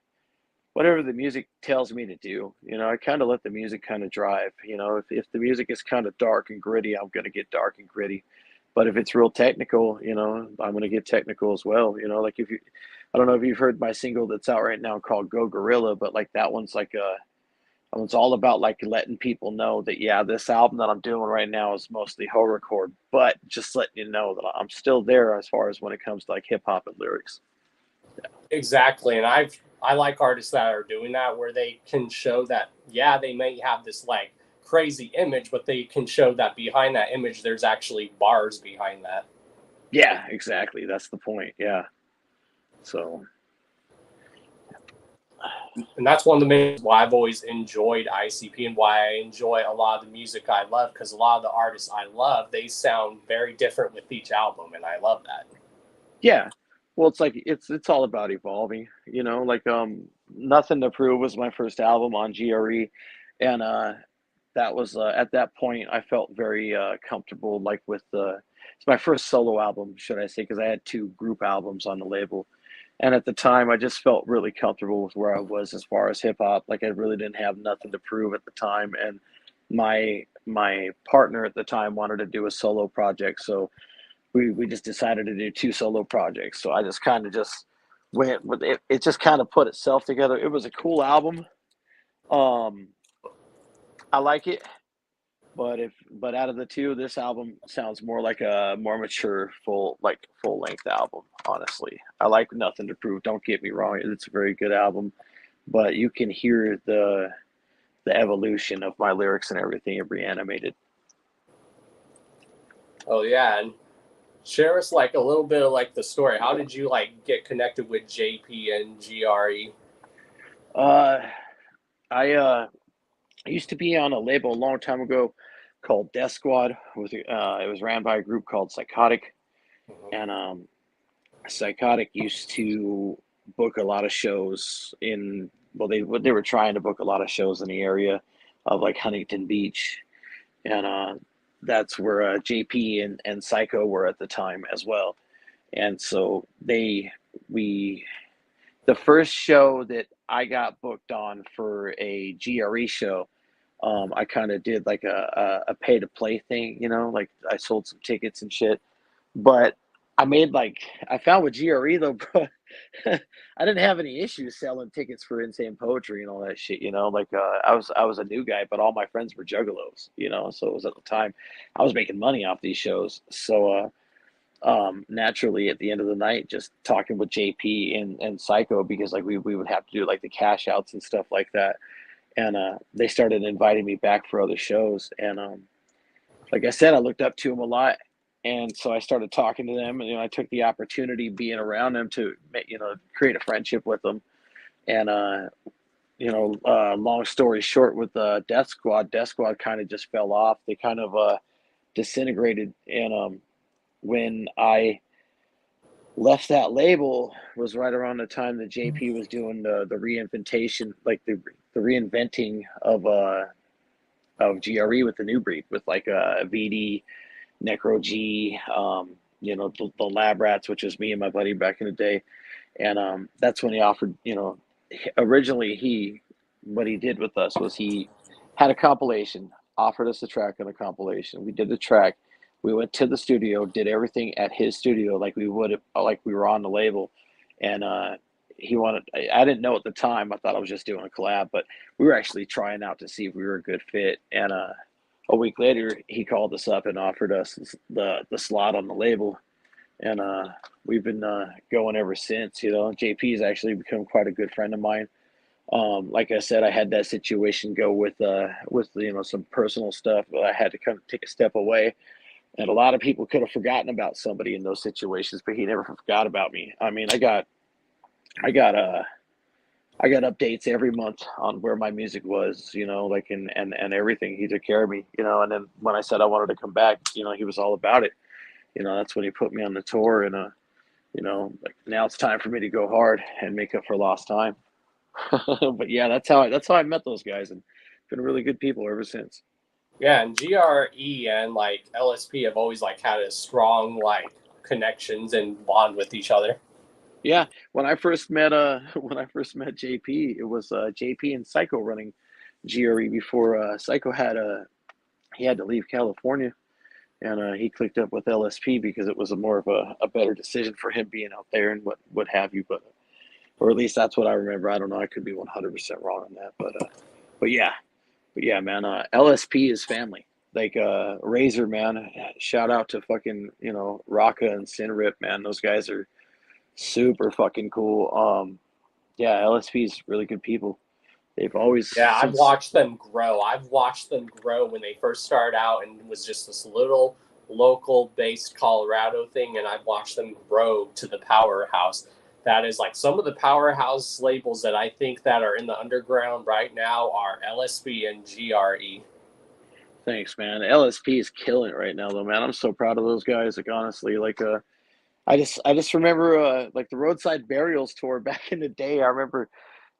music tells me to do. You know, I kind of let the music kind of drive. You know, if the music is kind of dark and gritty, I'm gonna get dark and gritty. But if it's real technical, you know, I'm gonna get technical as well. You know, like I don't know if you've heard my single that's out right now called Go Gorilla, but like that one's like it's all about like letting people know that, yeah, this album that I'm doing right now is mostly horrorcore, but just letting you know that I'm still there as far as when it comes to like hip hop and lyrics. Yeah. Exactly. And I like artists that are doing that, where they can show that, yeah, they may have this like crazy image, but they can show that behind that image, there's actually bars behind that. Yeah, exactly. That's the point. Yeah. So. And that's one of the main reasons why I've always enjoyed ICP and why I enjoy a lot of the music I love, because a lot of the artists I love, they sound very different with each album, and I love that. Yeah. Well, it's like it's all about evolving, you know, like Nothing to Prove was my first album on GRE, and that was at that point I felt very comfortable, like with it's my first solo album, should I say, because I had 2 group albums on the label. And at the time, I just felt really comfortable with where I was as far as hip hop. Like I really didn't have nothing to prove at the time, and my partner at the time wanted to do a solo project, so we just decided to do 2 solo projects. So I just kind of just went with it. It just kind of put itself together. It was a cool album. I like it, but out of the 2, this album sounds more like a more mature full length album. Honestly, I like Nothing to Prove. Don't get me wrong; it's a very good album, but you can hear the evolution of my lyrics and everything reanimated. Oh yeah, and share us like a little bit of like the story. How did you like get connected with JP and GRE? I used to be on a label a long time ago called Death Squad. It was ran by a group called Psychotic, and Psychotic used to book a lot of shows they were trying to book a lot of shows in the area of like Huntington Beach, and that's where JP and Psycho were at the time as well. And so the first show that I got booked on for a GRE show, I kind of did like a pay to play thing, you know, like I sold some tickets and shit. But I found with GRE though, bro, I didn't have any issues selling tickets for Insane Poetry and all that shit, you know. Like I was a new guy, but all my friends were juggalos, you know. So it was at the time I was making money off these shows. So naturally at the end of the night, just talking with JP and Psycho, because like we would have to do like the cash outs and stuff like that. And they started inviting me back for other shows. And like I said, I looked up to them a lot. And so I started talking to them, and you know, I took the opportunity being around them to, you know, create a friendship with them. And long story short, with Death Squad kind of just fell off. They kind of disintegrated. And when I left that label was right around the time that JP was doing the reinventation, like the reinventing of GRE with the New Breed, with like VD, Necro G, the Lab Rats, which was me and my buddy back in the day. And that's when he offered, you know, originally what he did with us was he had a compilation, offered us a track on a compilation. We did the track. We went to the studio, did everything at his studio like we would, like we were on the label. And he wanted, I didn't know at the time, I thought I was just doing a collab, but we were actually trying out to see if we were a good fit. And a week later, he called us up and offered us the slot on the label. And we've been going ever since. You know, JP's actually become quite a good friend of mine. Like I said, I had that situation go with you know, some personal stuff, but I had to kind of take a step away. And a lot of people could have forgotten about somebody in those situations, but he never forgot about me. I mean, I got updates every month on where my music was, you know, like, and everything. He took care of me, you know. And then when I said I wanted to come back, you know, he was all about it. You know, that's when he put me on the tour. And you know, like, now it's time for me to go hard and make up for lost time. But yeah, that's how I met those guys, and been really good people ever since. Yeah, and GRE and like LSP have always like had a strong like connections and bond with each other. Yeah, when I first met JP, it was JP and Psycho running GRE before Psycho had to leave California, and he clicked up with LSP because it was more of a better decision for him being out there and what have you. But, or at least that's what I remember. I don't know. I could be 100% wrong on that, but yeah, man. LSP is family. Like Razor, man. Shout out to fucking, you know, Raka and Sinrip, man. Those guys are super fucking cool. Yeah, LSP's really good people. They've always, yeah, I've watched them grow. I've watched them grow when they first started out, and it was just this little local based Colorado thing, and I've watched them grow to the powerhouse that is. Like, some of the powerhouse labels that I think that are in the underground right now are LSB and GRE. Thanks, man. LSP is killing it right now, though, man. I'm so proud of those guys. Like, honestly, like I just remember like the Roadside Burials tour back in the day. I remember,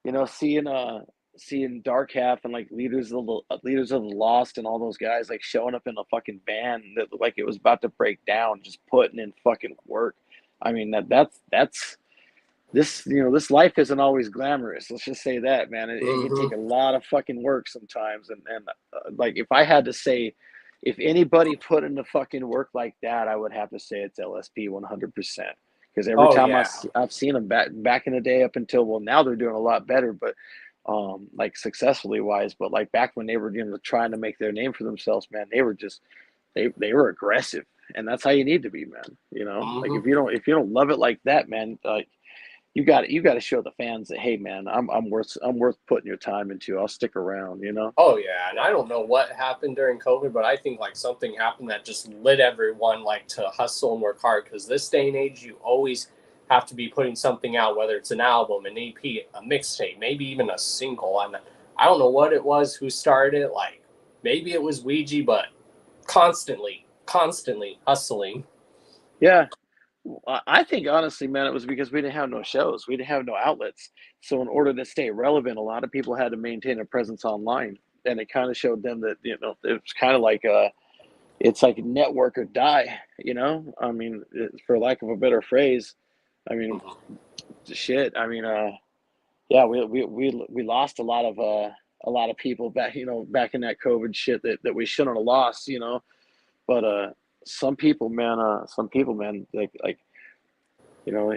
you know, seeing Dark Half and like Leaders of the Lost and all those guys like showing up in a fucking band that like it was about to break down, just putting in fucking work. I mean, that's this, you know, this life isn't always glamorous. Let's just say that, man. It can take a lot of fucking work sometimes. And like, if I had to say, if anybody put in the fucking work like that, I would have to say it's LSP 100%. Because every time I've seen them back in the day, up until, well, now they're doing a lot better, but like successfully wise. But like back when they were, you know, trying to make their name for themselves, man, they were just they were aggressive, and that's how you need to be, man. You know, like if you don't love it like that, man, like you got to show the fans that, hey, man, I'm worth putting your time into. I'll stick around, you know. Oh yeah, and I don't know what happened during COVID, but I think like something happened that just lit everyone like to hustle and work hard, because this day and age, you always have to be putting something out, whether it's an album, an EP, a mixtape, maybe even a single. And I don't know what it was, who started it. Like, maybe it was Ouija, but constantly hustling. Yeah. I think, honestly, man, it was because we didn't have no shows. We didn't have no outlets. So in order to stay relevant, a lot of people had to maintain a presence online. And it kind of showed them that, you know, it was kind of like it's like network or die, you know? I mean, for lack of a better phrase, I mean, shit. I mean, yeah, we lost a lot of people back, you know, back in that COVID shit that we shouldn't have lost, you know? But some people, man, like, you know,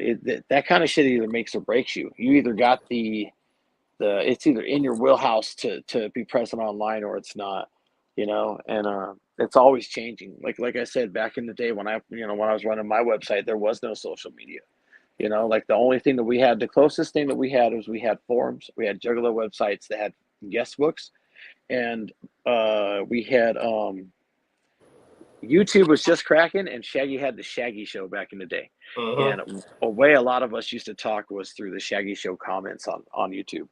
that kind of shit either makes or breaks you. You either got it's either in your wheelhouse to be present online, or it's not, you know. And it's always changing. Like I said, back in the day when I was running my website, there was no social media. You know, like the only thing that we had, the closest thing that we had was we had forums. We had Juggalo websites that had guest books, and we had YouTube was just cracking, and Shaggy had the Shaggy Show back in the day. And a way a lot of us used to talk was through the Shaggy Show comments on YouTube.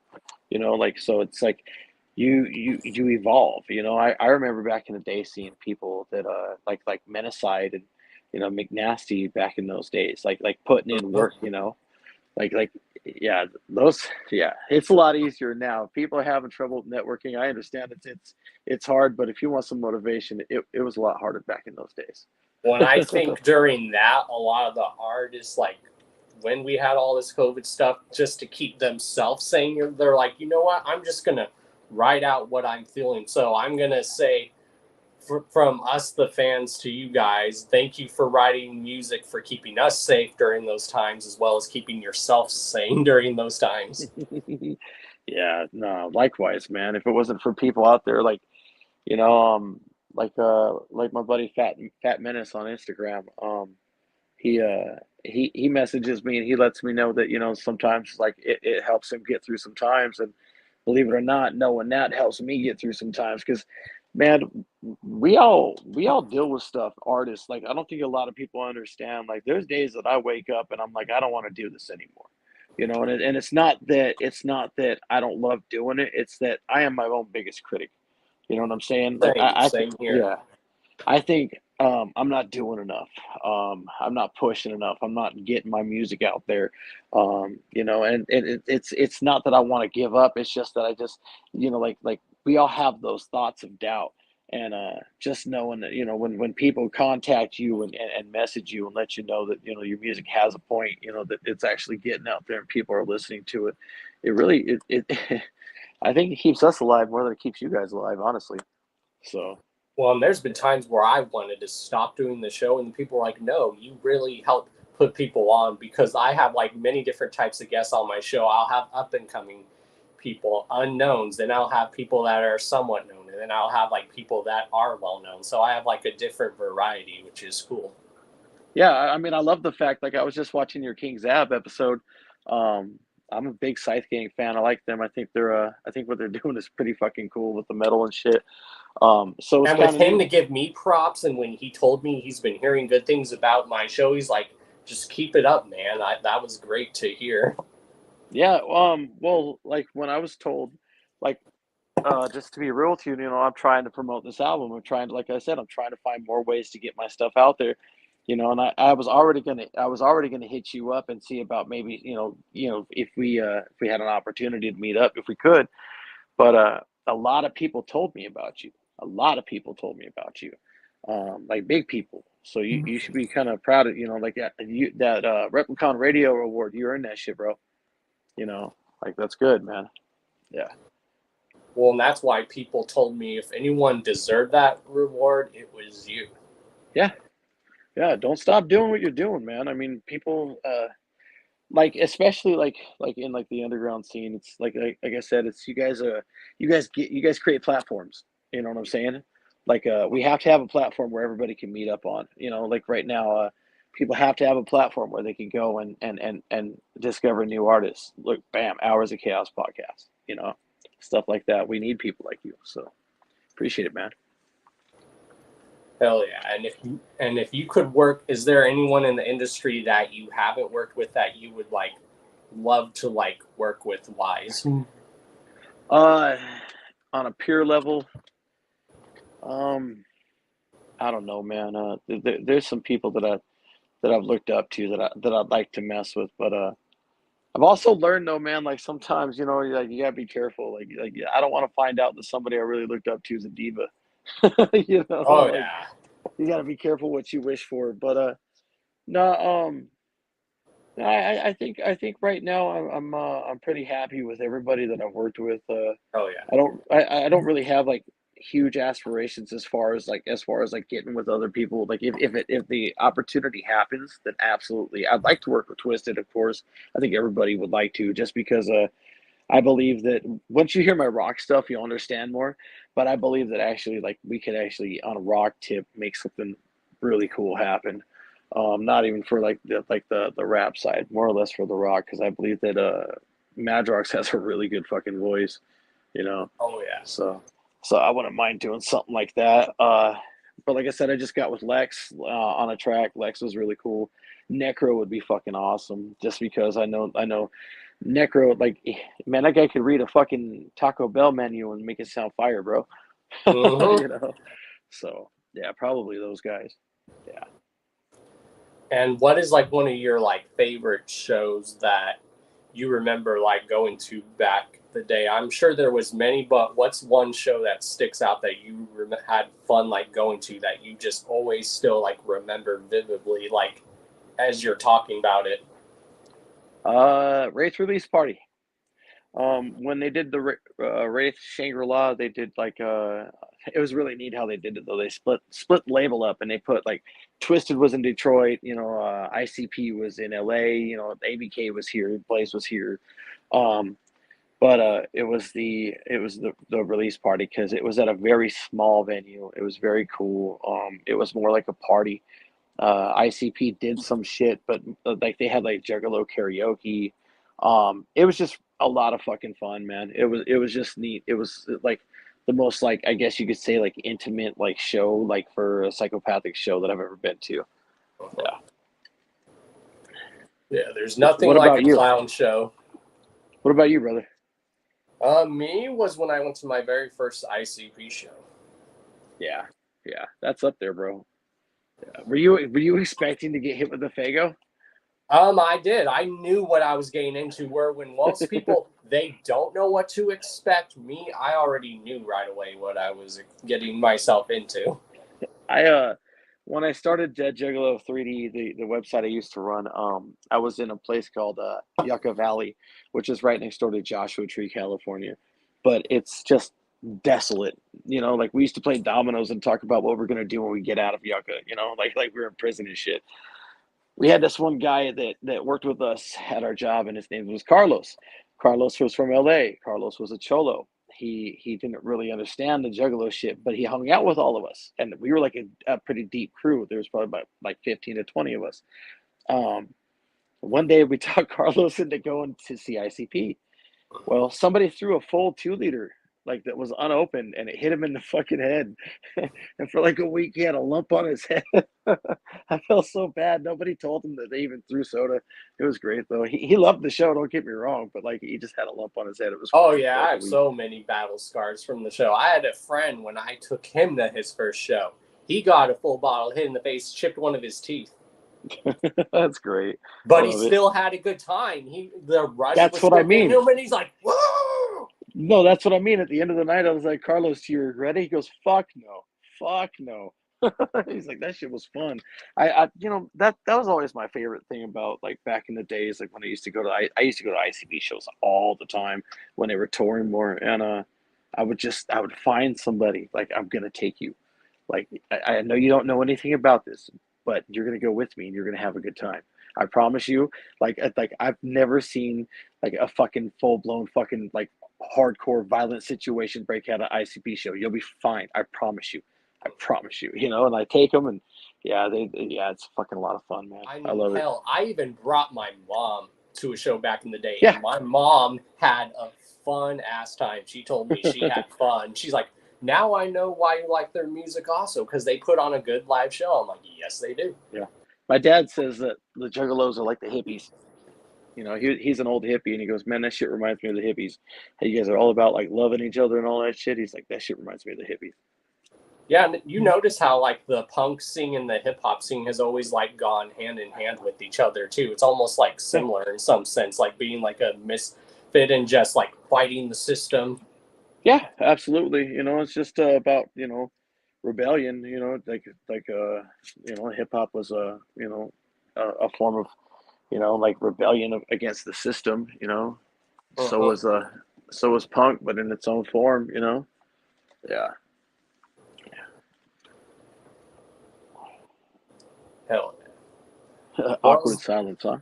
You know, like, so it's like you evolve. You know, I remember back in the day seeing people that like Menacide and, you know, McNasty back in those days, like putting in work. You know, like yeah, it's a lot easier now. People are having trouble with networking. I understand it's hard, but if you want some motivation, it was a lot harder back in those days. When I think during that, a lot of the artists, like when we had all this COVID stuff, just to keep themselves sane, they're like, you know what, I'm just going to write out what I'm feeling. So I'm going to say from us, the fans, to you guys, thank you for writing music, for keeping us safe during those times, as well as keeping yourself sane during those times. Yeah, no, likewise, man. If it wasn't for people out there like, you know, like my buddy Fat Menace on Instagram, he messages me and he lets me know that, you know, sometimes like it helps him get through some times, and believe it or not, knowing that helps me get through some times, because man, we all deal with stuff, artists. Like, I don't think a lot of people understand, like, there's days that I wake up and I'm like, I don't want to do this anymore, you know. And it's not that I don't love doing it, it's that I am my own biggest critic, you know what I'm saying? Like, Same here. yeah, I think I'm not doing enough. I'm not pushing enough. I'm not getting my music out there. You know, and it's not that I want to give up. It's just that I just, you know, like we all have those thoughts of doubt. And just knowing that, you know, when people contact you and message you and let you know that, you know, your music has a point, you know, that it's actually getting out there and people are listening to it, it really it I think it keeps us alive more than it keeps you guys alive, honestly. So. Well, and there's been times where I wanted to stop doing the show, and people were like, no, you really help put people on, because I have like many different types of guests on my show. I'll have up and coming people, unknowns, then I'll have people that are somewhat known, and then I'll have like people that are well known. So I have like a different variety, which is cool. Yeah, I mean, I love the fact, like, I was just watching your King's Ab episode. I'm a big Scythe Gang fan. I like them. I think I think what they're doing is pretty fucking cool with the metal and shit. So it's And with him neat. to give me props, and when he told me he's been hearing good things about my show, he's like, just keep it up, man. That was great to hear. Yeah, well, like, when I was told, like, just to be real with you, you know, I'm trying to promote this album. I'm trying to, like I said, I'm trying to find more ways to get my stuff out there, you know. And I was already gonna hit you up and see about maybe, you know, if we had an opportunity to meet up, if we could. But a lot of people told me about you. A lot of people told me about you, like big people. So you should be kind of proud of, you know, like that Replicon Radio Award. You earned that shit, bro. You know, like, that's good, man. Yeah. Well, and that's why people told me if anyone deserved that reward, it was you. Yeah. Yeah. Don't stop doing what you're doing, man. I mean, people, like, especially like in like the underground scene, it's like I said, it's you guys create platforms. You know what I'm saying? Like, we have to have a platform where everybody can meet up on. You know, like right now, people have to have a platform where they can go and discover new artists. Look, bam, Hours of Chaos podcast. You know, stuff like that. We need people like you. So appreciate it, man. Hell yeah. And if you could work, is there anyone in the industry that you haven't worked with that you would like love to like work with wise? On a peer level, I don't know, man. There's some people that I've looked up to that I'd like to mess with, but I've also learned, though, man, like, sometimes, you know, like, you gotta be careful. Like I don't want to find out that somebody I really looked up to is a diva. You know, Oh like, yeah. you gotta be careful what you wish for. But no, I think right now I'm pretty happy with everybody that I've worked with. Oh yeah. I don't really have like huge aspirations as far as like getting with other people. Like, if the opportunity happens, then absolutely I'd like to work with Twisted, of course. I think everybody would like to, just because I believe that once you hear my rock stuff, you'll understand more. But I believe that actually, like, we could actually, on a rock tip, make something really cool happen. Not even for like the rap side, more or less for the rock, because I believe that Madrox has a really good fucking voice, you know. Oh yeah. So I wouldn't mind doing something like that. But like I said, I just got with Lex on a track. Lex was really cool. Necro would be fucking awesome, just because I know Necro, like, man, that guy could read a fucking Taco Bell menu and make it sound fire, bro. Mhm. You know. So yeah, probably those guys. Yeah. And what is like one of your like favorite shows that you remember like going to back the day? I'm sure there was many, but what's one show that sticks out that you had fun like going to, that you just always still like remember vividly, like as you're talking about it? Wraith release party. When they did the Wraith Shangri-La, they did like it was really neat how they did it though. They split label up, and they put like Twisted was in Detroit, ICP was in LA, ABK was here, Blaze was here. But it was the release party because it was at a very small venue. It was very cool. It was more like a party. ICP did some shit, but like they had like Juggalo karaoke. It was just a lot of fucking fun, man. It was just neat. It was like the most, like, I guess you could say, like, intimate like show, like for a psychopathic show that I've ever been to. Yeah. Yeah, there's nothing What like about a you? clown show. What about you, brother? Me was when I went to my very first ICP show. Yeah, that's up there, bro. Yeah. Were you expecting to get hit with the fago? I did. I knew what I was getting into. Where when most people they don't know what to expect, me, I already knew right away what I was getting myself into. When I started Juggalo 3D, the website I used to run, I was in a place called Yucca Valley, which is right next door to Joshua Tree, California. But it's just desolate. Like we used to play dominoes and talk about what we're gonna do when we get out of Yucca. Like we were in prison and shit. We had this one guy that worked with us at our job, and his name was Carlos. Carlos was from LA. Carlos was a cholo. He didn't really understand the Juggalo shit, but he hung out with all of us, and we were like a pretty deep crew. There was probably about like 15 to 20 of us. One day we talked Carlos into going to see ICP. Well, somebody threw a full 2-liter like that was unopened, and it hit him in the fucking head. And for like a week, he had a lump on his head. I felt so bad. Nobody told him that they even threw soda. It was great though. He loved the show. Don't get me wrong, but like he just had a lump on his head. It was. Oh yeah, I have so many battle scars from the show. I had a friend when I took him to his first show. He got a full bottle hit in the face, chipped one of his teeth. That's great. But he still had a good time. The rush That's was what I mean. him, and he's like, whoa! No, that's what I mean. At the end of the night, I was like, Carlos, do you regret it? He goes, fuck no. He's like, that shit was fun. That was always my favorite thing about like back in the days, like when I used to go to ICP shows all the time when they were touring more, and I would find somebody like, I'm gonna take you. Like I know you don't know anything about this, but you're gonna go with me and you're gonna have a good time. I promise you. Like I've never seen like a fucking full blown fucking like hardcore violent situation break out of ICP show. You'll be fine. I promise you. And I take them, and it's fucking a lot of fun, man. I love it. I even brought my mom to a show back in the day. Yeah. And my mom had a fun ass time. She told me she had fun. She's like, now I know why you like their music also, because they put on a good live show. I'm like, yes, they do. Yeah. My dad says that the Juggalos are like the hippies. He's an old hippie, and he goes, man, that shit reminds me of the hippies. Hey, you guys are all about like loving each other and all that shit. He's like, that shit reminds me of the hippies. Yeah, and you notice how like the punk scene and the hip hop scene has always like gone hand in hand with each other too. It's almost like similar in some sense, like being like a misfit and just like fighting the system. Yeah, absolutely. It's just about rebellion. Hip hop was a form of like rebellion against the system. So was punk, but in its own form. Yeah. Hell yeah. Awkward silence, huh?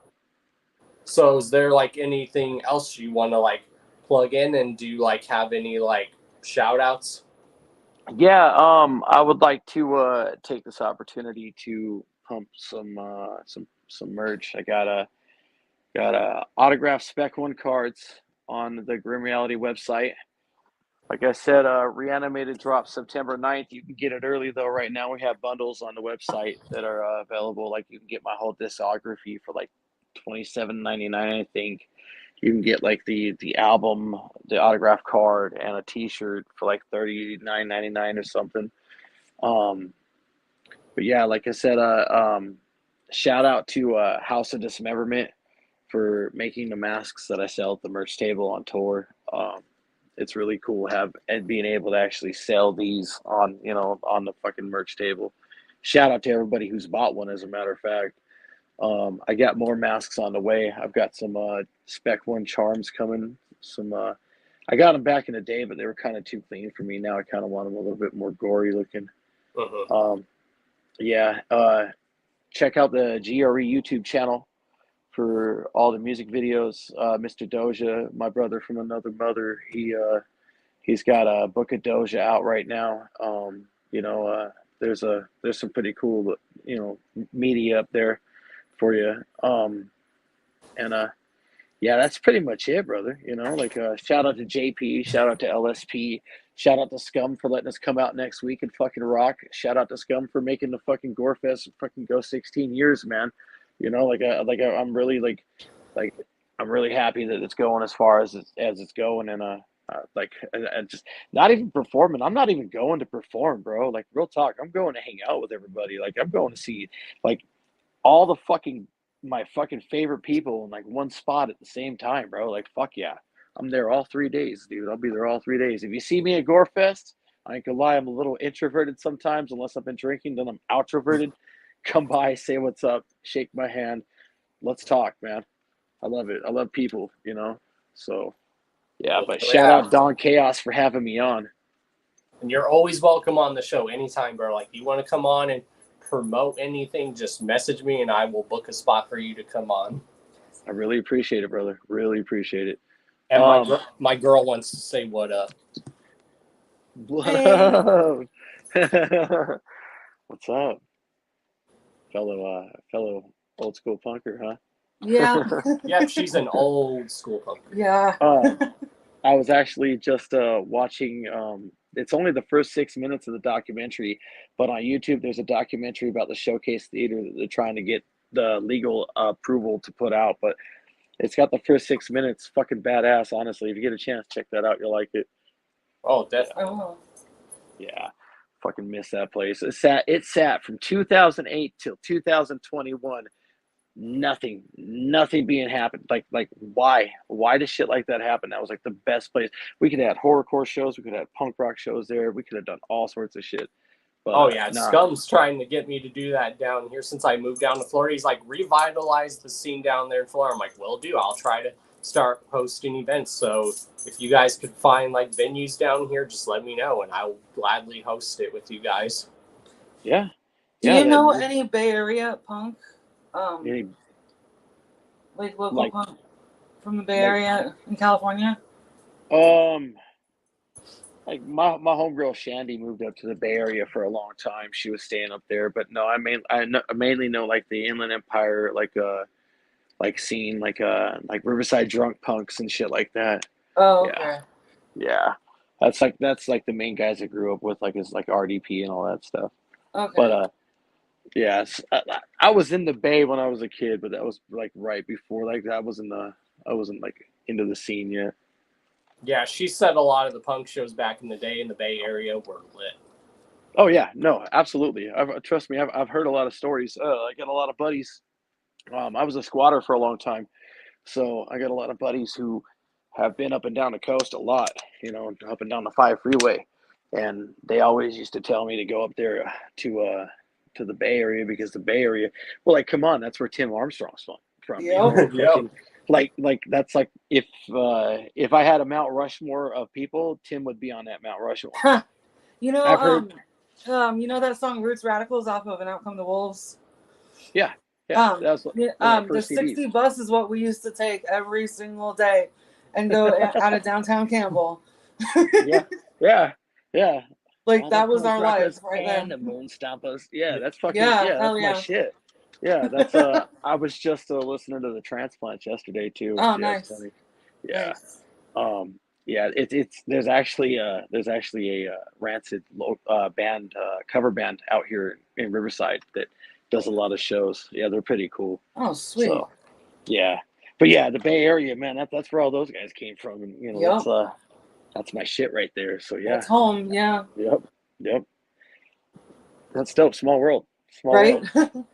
So is there like anything else you want to like plug in, and do you like have any like shout outs? Yeah, I would like to take this opportunity to pump some merch. I got a autographed SpekOne cards on the Grim Reality website. Like I said, Reanimated drops September 9th. You can get it early, though. Right now, we have bundles on the website that are available. Like, you can get my whole discography for, like, $27.99, I think. You can get, like, the album, the autograph card, and a T-shirt for, like, $39.99 or something. But, yeah, like I said, shout out to House of Dismemberment for making the masks that I sell at the merch table on tour. It's really cool being able to actually sell these on the fucking merch table. Shout out to everybody who's bought one, as a matter of fact. I got more masks on the way. I've got some SpekOne charms coming, some I got them back in the day, but they were kind of too clean for me. Now I kind of want them a little bit more gory looking. Yeah. Check out the GRE YouTube channel for all the music videos. Mr. Doja, my brother from another mother, he's got a book of Doja out right now. You know, there's some pretty cool, you know, media up there for you. Yeah, that's pretty much it, brother. You know, like shout out to JP, shout out to LSP, shout out to Scum for letting us come out next week and fucking rock. Shout out to Scum for making the fucking Gore Fest fucking go 16 years, man. You know, I'm really I'm really happy that it's going as far as it's going, and and just not even performing. I'm not even going to perform, bro. Like, real talk, I'm going to hang out with everybody. Like, I'm going to see like all the my fucking favorite people in like one spot at the same time, bro. Like, fuck yeah. I'm there all 3 days, dude. I'll be there all 3 days. If you see me at Gore Fest, I ain't gonna lie, I'm a little introverted sometimes, unless I've been drinking, then I'm outroverted. Come by, say what's up, shake my hand. Let's talk, man. I love it. I love people, you know? So, yeah, but shout out Don Chaos for having me on. And you're always welcome on the show anytime, bro. Like, you want to come on and promote anything, just message me and I will book a spot for you to come on. I really appreciate it, brother. Really appreciate it. And my girl wants to say what up. Hey. What's up? Fellow old school punker, huh? Yeah. Yeah, she's an old school punker. Yeah. I was actually just watching it's only the first 6 minutes of the documentary, but on YouTube there's a documentary about the Showcase Theater that they're trying to get the legal approval to put out, but it's got the first 6 minutes. Fucking badass, honestly. If you get a chance, check that out. You'll like it. Oh, definitely. Oh. Yeah. Fucking miss that place. It sat from 2008 till 2021. Nothing being happened. Like why does shit like that happen? That was like the best place. We could have had horrorcore shows, we could have punk rock shows there, we could have done all sorts of shit. But, oh yeah, Scum's trying to get me to do that down here since I moved down to Florida. He's like, revitalize the scene down there in Florida. I'm like, will do. I'll try to start hosting events. So if you guys could find like venues down here, just let me know and I will gladly host it with you guys. Yeah. Do you know any Bay Area punk? Like local punk from the Bay Area in California? Like my homegirl Shandy moved up to the Bay Area for a long time. She was staying up there, but no, I mainly know like the Inland Empire, like scene, like Riverside drunk punks and shit like that. Oh, okay. Yeah. That's like the main guys I grew up with, like is like RDP and all that stuff. Okay. But yes, I was in the Bay when I was a kid, but that was like right before, like I wasn't like into the scene yet. Yeah, she said a lot of the punk shows back in the day in the Bay Area were lit. Oh yeah, no, absolutely. Trust me, I've heard a lot of stories. I got a lot of buddies. I was a squatter for a long time, so I got a lot of buddies who have been up and down the coast a lot, you know, up and down the 5 freeway, and they always used to tell me to go up there to the Bay Area, because the Bay Area, well, like, come on, that's where Tim Armstrong's from. Yep. Yep. Like that's like if I had a Mount Rushmore of people, Tim would be on that Mount Rushmore. You know, you know that song Roots Radicals off of And Out Come the Wolves? Yeah. That's what, the 60 bus is what we used to take every single day and go out of downtown Campbell. Yeah. Like, that was our life right there. And the Moon Stompers. Yeah, that's fucking, that's my shit. Yeah, that's I was just listening to the Transplants yesterday too. Oh, nice. Funny. Yeah. Nice. Yeah, it's there's actually a Rancid band, cover band out here in Riverside that does a lot of shows. Yeah, they're pretty cool. Oh, sweet. So, yeah. But yeah, the Bay Area, man, that's where all those guys came from, and you know, that's my shit right there. So yeah. That's home, yeah. Yep. That's dope. Small world. Right?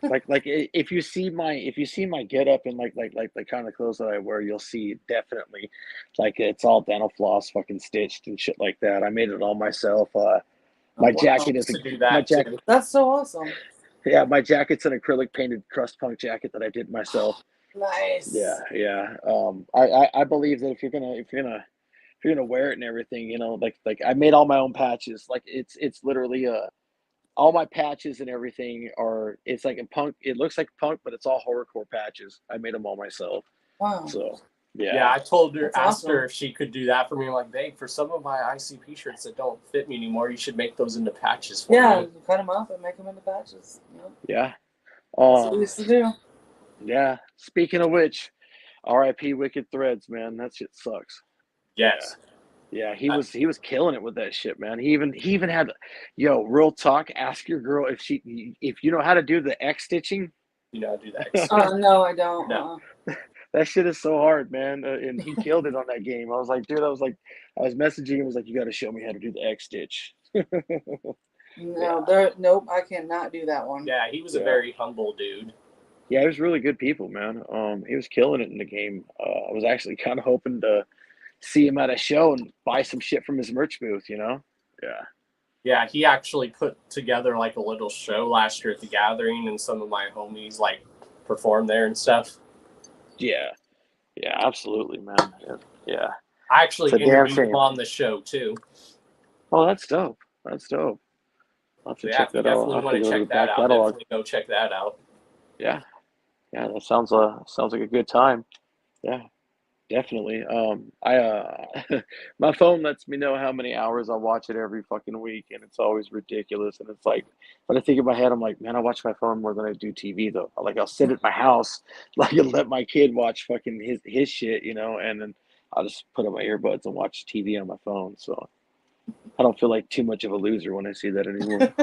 like if you see my get up and like the kind of clothes that I wear, you'll see definitely like it's all dental floss fucking stitched and shit like that. I made it all myself. My jacket is my jacket. That's so awesome. Yeah, my jacket's an acrylic painted crust punk jacket that I did myself. Nice. Yeah. I believe that if you're gonna you're gonna wear it and everything, you know, like I made all my own patches. Like it's literally all my patches and everything are, it's like a punk, it looks like punk, but it's all horrorcore patches. I made them all myself. Wow. So Yeah, I told her, That's asked awesome. her if she could do that for me. I'm like, babe, for some of my ICP shirts that don't fit me anymore, you should make those into patches for Yeah, me. you cut them up and make them into patches. Yep. Yeah. That's what we used to do. Yeah. Speaking of which, R.I.P. Wicked Threads, man. That shit sucks. Yes. Yeah, he was killing it with that shit, man. He even had, yo, real talk. Ask your girl if you know how to do the X stitching. You know how to do that. No, I don't. No. That shit is so hard, man. And he killed it on that game. I was like, dude, I was messaging him. I was like, you got to show me how to do the X stitch. No, nope, I cannot do that one. Yeah, he was a very humble dude. Yeah, he was really good people, man. He was killing it in the game. I was actually kind of hoping to see him at a show and buy some shit from his merch booth, you know? Yeah. Yeah, he actually put together like a little show last year at the gathering, and some of my homies like performed there and stuff. Yeah. Yeah, absolutely, man. Yeah. I actually It's a damn interviewed shame. him on the show too. Oh, that's dope. That's dope. I'll have to Yeah, check if you that out. definitely I'll have want to to go to check the that back out, catalog. definitely go check that out. Yeah. Yeah, that sounds like a good time. Yeah. Definitely. My phone lets me know how many hours I watch it every fucking week, and it's always ridiculous. And it's like, when I think in my head, I'm like, man, I watch my phone more than I do TV though. Like I'll sit at my house, like and let my kid watch fucking his shit, you know, and then I'll just put on my earbuds and watch TV on my phone. So I don't feel like too much of a loser when I see that anymore.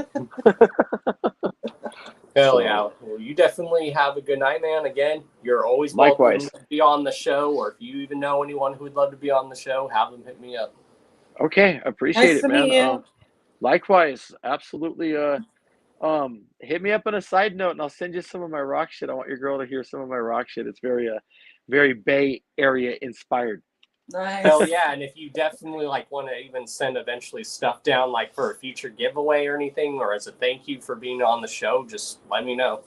Hell yeah. Well, you definitely have a good night, man. Again, you're always welcome Likewise. to be on the show, or if you even know anyone who would love to be on the show, have them hit me up. Okay, appreciate Nice it, to man. meet you. Likewise, absolutely. Hit me up on a side note, and I'll send you some of my rock shit. I want your girl to hear some of my rock shit. It's very Bay Area inspired. Nice. Hell yeah, and if you definitely like want to even send eventually stuff down like for a future giveaway or anything, or as a thank you for being on the show, just let me know.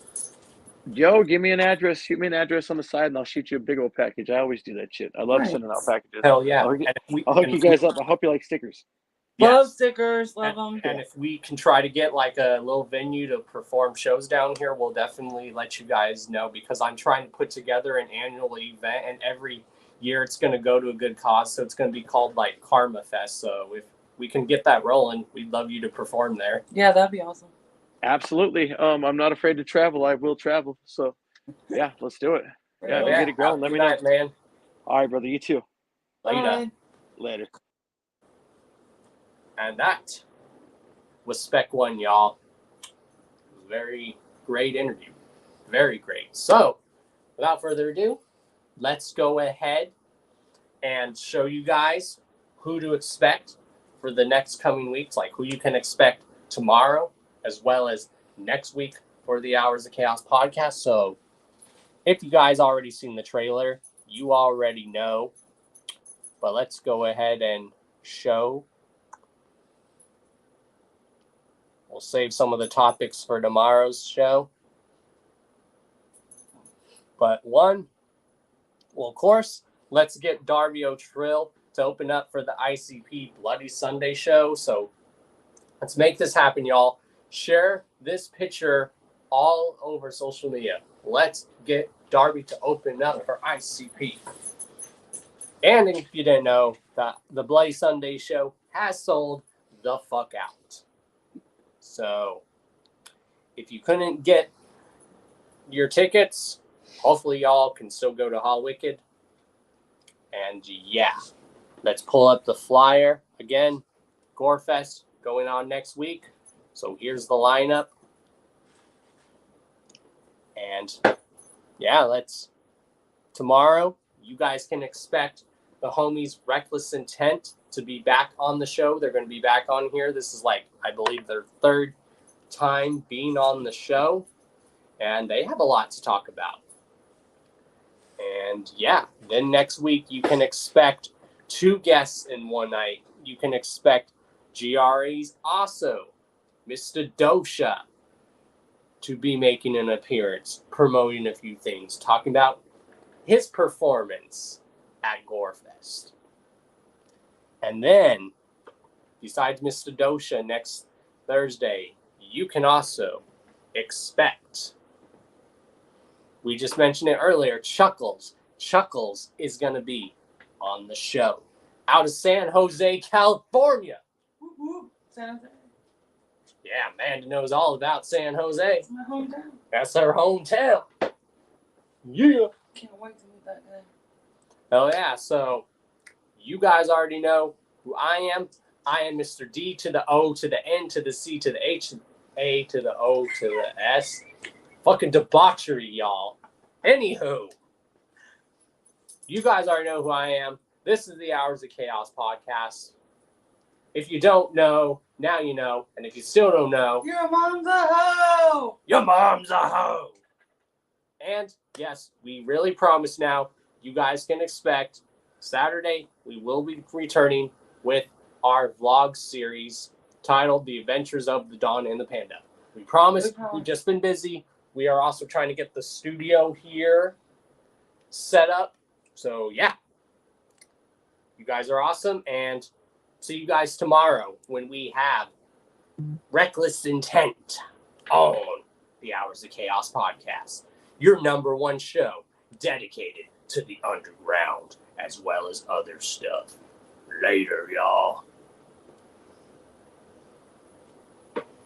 Yo, give me an address. Shoot me an address on the side, and I'll shoot you a big old package. I always do that shit. I love Nice. sending out packages. Hell yeah. I'll hook you guys up. I hope you like stickers. Love Yes. stickers, love them. And if we can try to get like a little venue to perform shows down here, we'll definitely let you guys know, because I'm trying to put together an annual event, and every year it's going to go to a good cause. So it's going to be called like Karma Fest. So if we can get that rolling, we'd love you to perform there. Yeah, that'd be awesome. Absolutely. I'm not afraid to travel. I will travel. So yeah, let's do it. Yeah, we'll get it going. Let me know, man. All right, brother. You too. Later. Bye. Later. And that was SpekOne, y'all. Very great interview. Very great. So, without further ado, let's go ahead and show you guys who to expect for the next coming weeks, like who you can expect tomorrow, as well as next week for the Hours of Chaos podcast. So, if you guys already seen the trailer, you already know. But let's go ahead and show. We'll save some of the topics for tomorrow's show. But of course, let's get Darby O'Trill to open up for the ICP Bloody Sunday show. So let's make this happen, y'all. Share this picture all over social media. Let's get Darby to open up for ICP. And if you didn't know, the Bloody Sunday show has sold the fuck out. So, if you couldn't get your tickets, hopefully y'all can still go to Hall Wicked. And yeah, let's pull up the flyer. Again, Gore Fest going on next week. So here's the lineup. And yeah, tomorrow, you guys can expect the homies Reckless Intent to be back on the show. They're going to be back on here. This is I believe their third time being on the show, and they have a lot to talk about. And yeah, then next week you can expect 2 guests in one night. You can expect GRE's also Mr. Dosha to be making an appearance, promoting a few things, talking about his performance at Gore Fest. And then, besides Mr. Dosha next Thursday, you can also expect, we just mentioned it earlier, Chuckles. Chuckles is going to be on the show out of San Jose, California. San Jose. Yeah, Amanda knows all about San Jose. It's my hometown. That's her hometown. Yeah. Can't wait to meet that guy. Oh, yeah. So, you guys already know who I am. I am Mr. D to the O to the N to the C to the H, A to the O to the S. Fucking debauchery, y'all. Anywho, you guys already know who I am. This is the Hours of Chaos podcast. If you don't know, now you know. And if you still don't know, your mom's a hoe! Your mom's a hoe! And, yes, we really promise now, you guys can expect Saturday, we will be returning with our vlog series titled The Adventures of the Dawn and the Panda. We promise. We've just been busy. We are also trying to get the studio here set up. So, yeah. You guys are awesome. And see you guys tomorrow when we have Reckless Intent on the Hours of Chaos podcast. Your #1 show dedicated to the underground as well as other stuff. Later, y'all.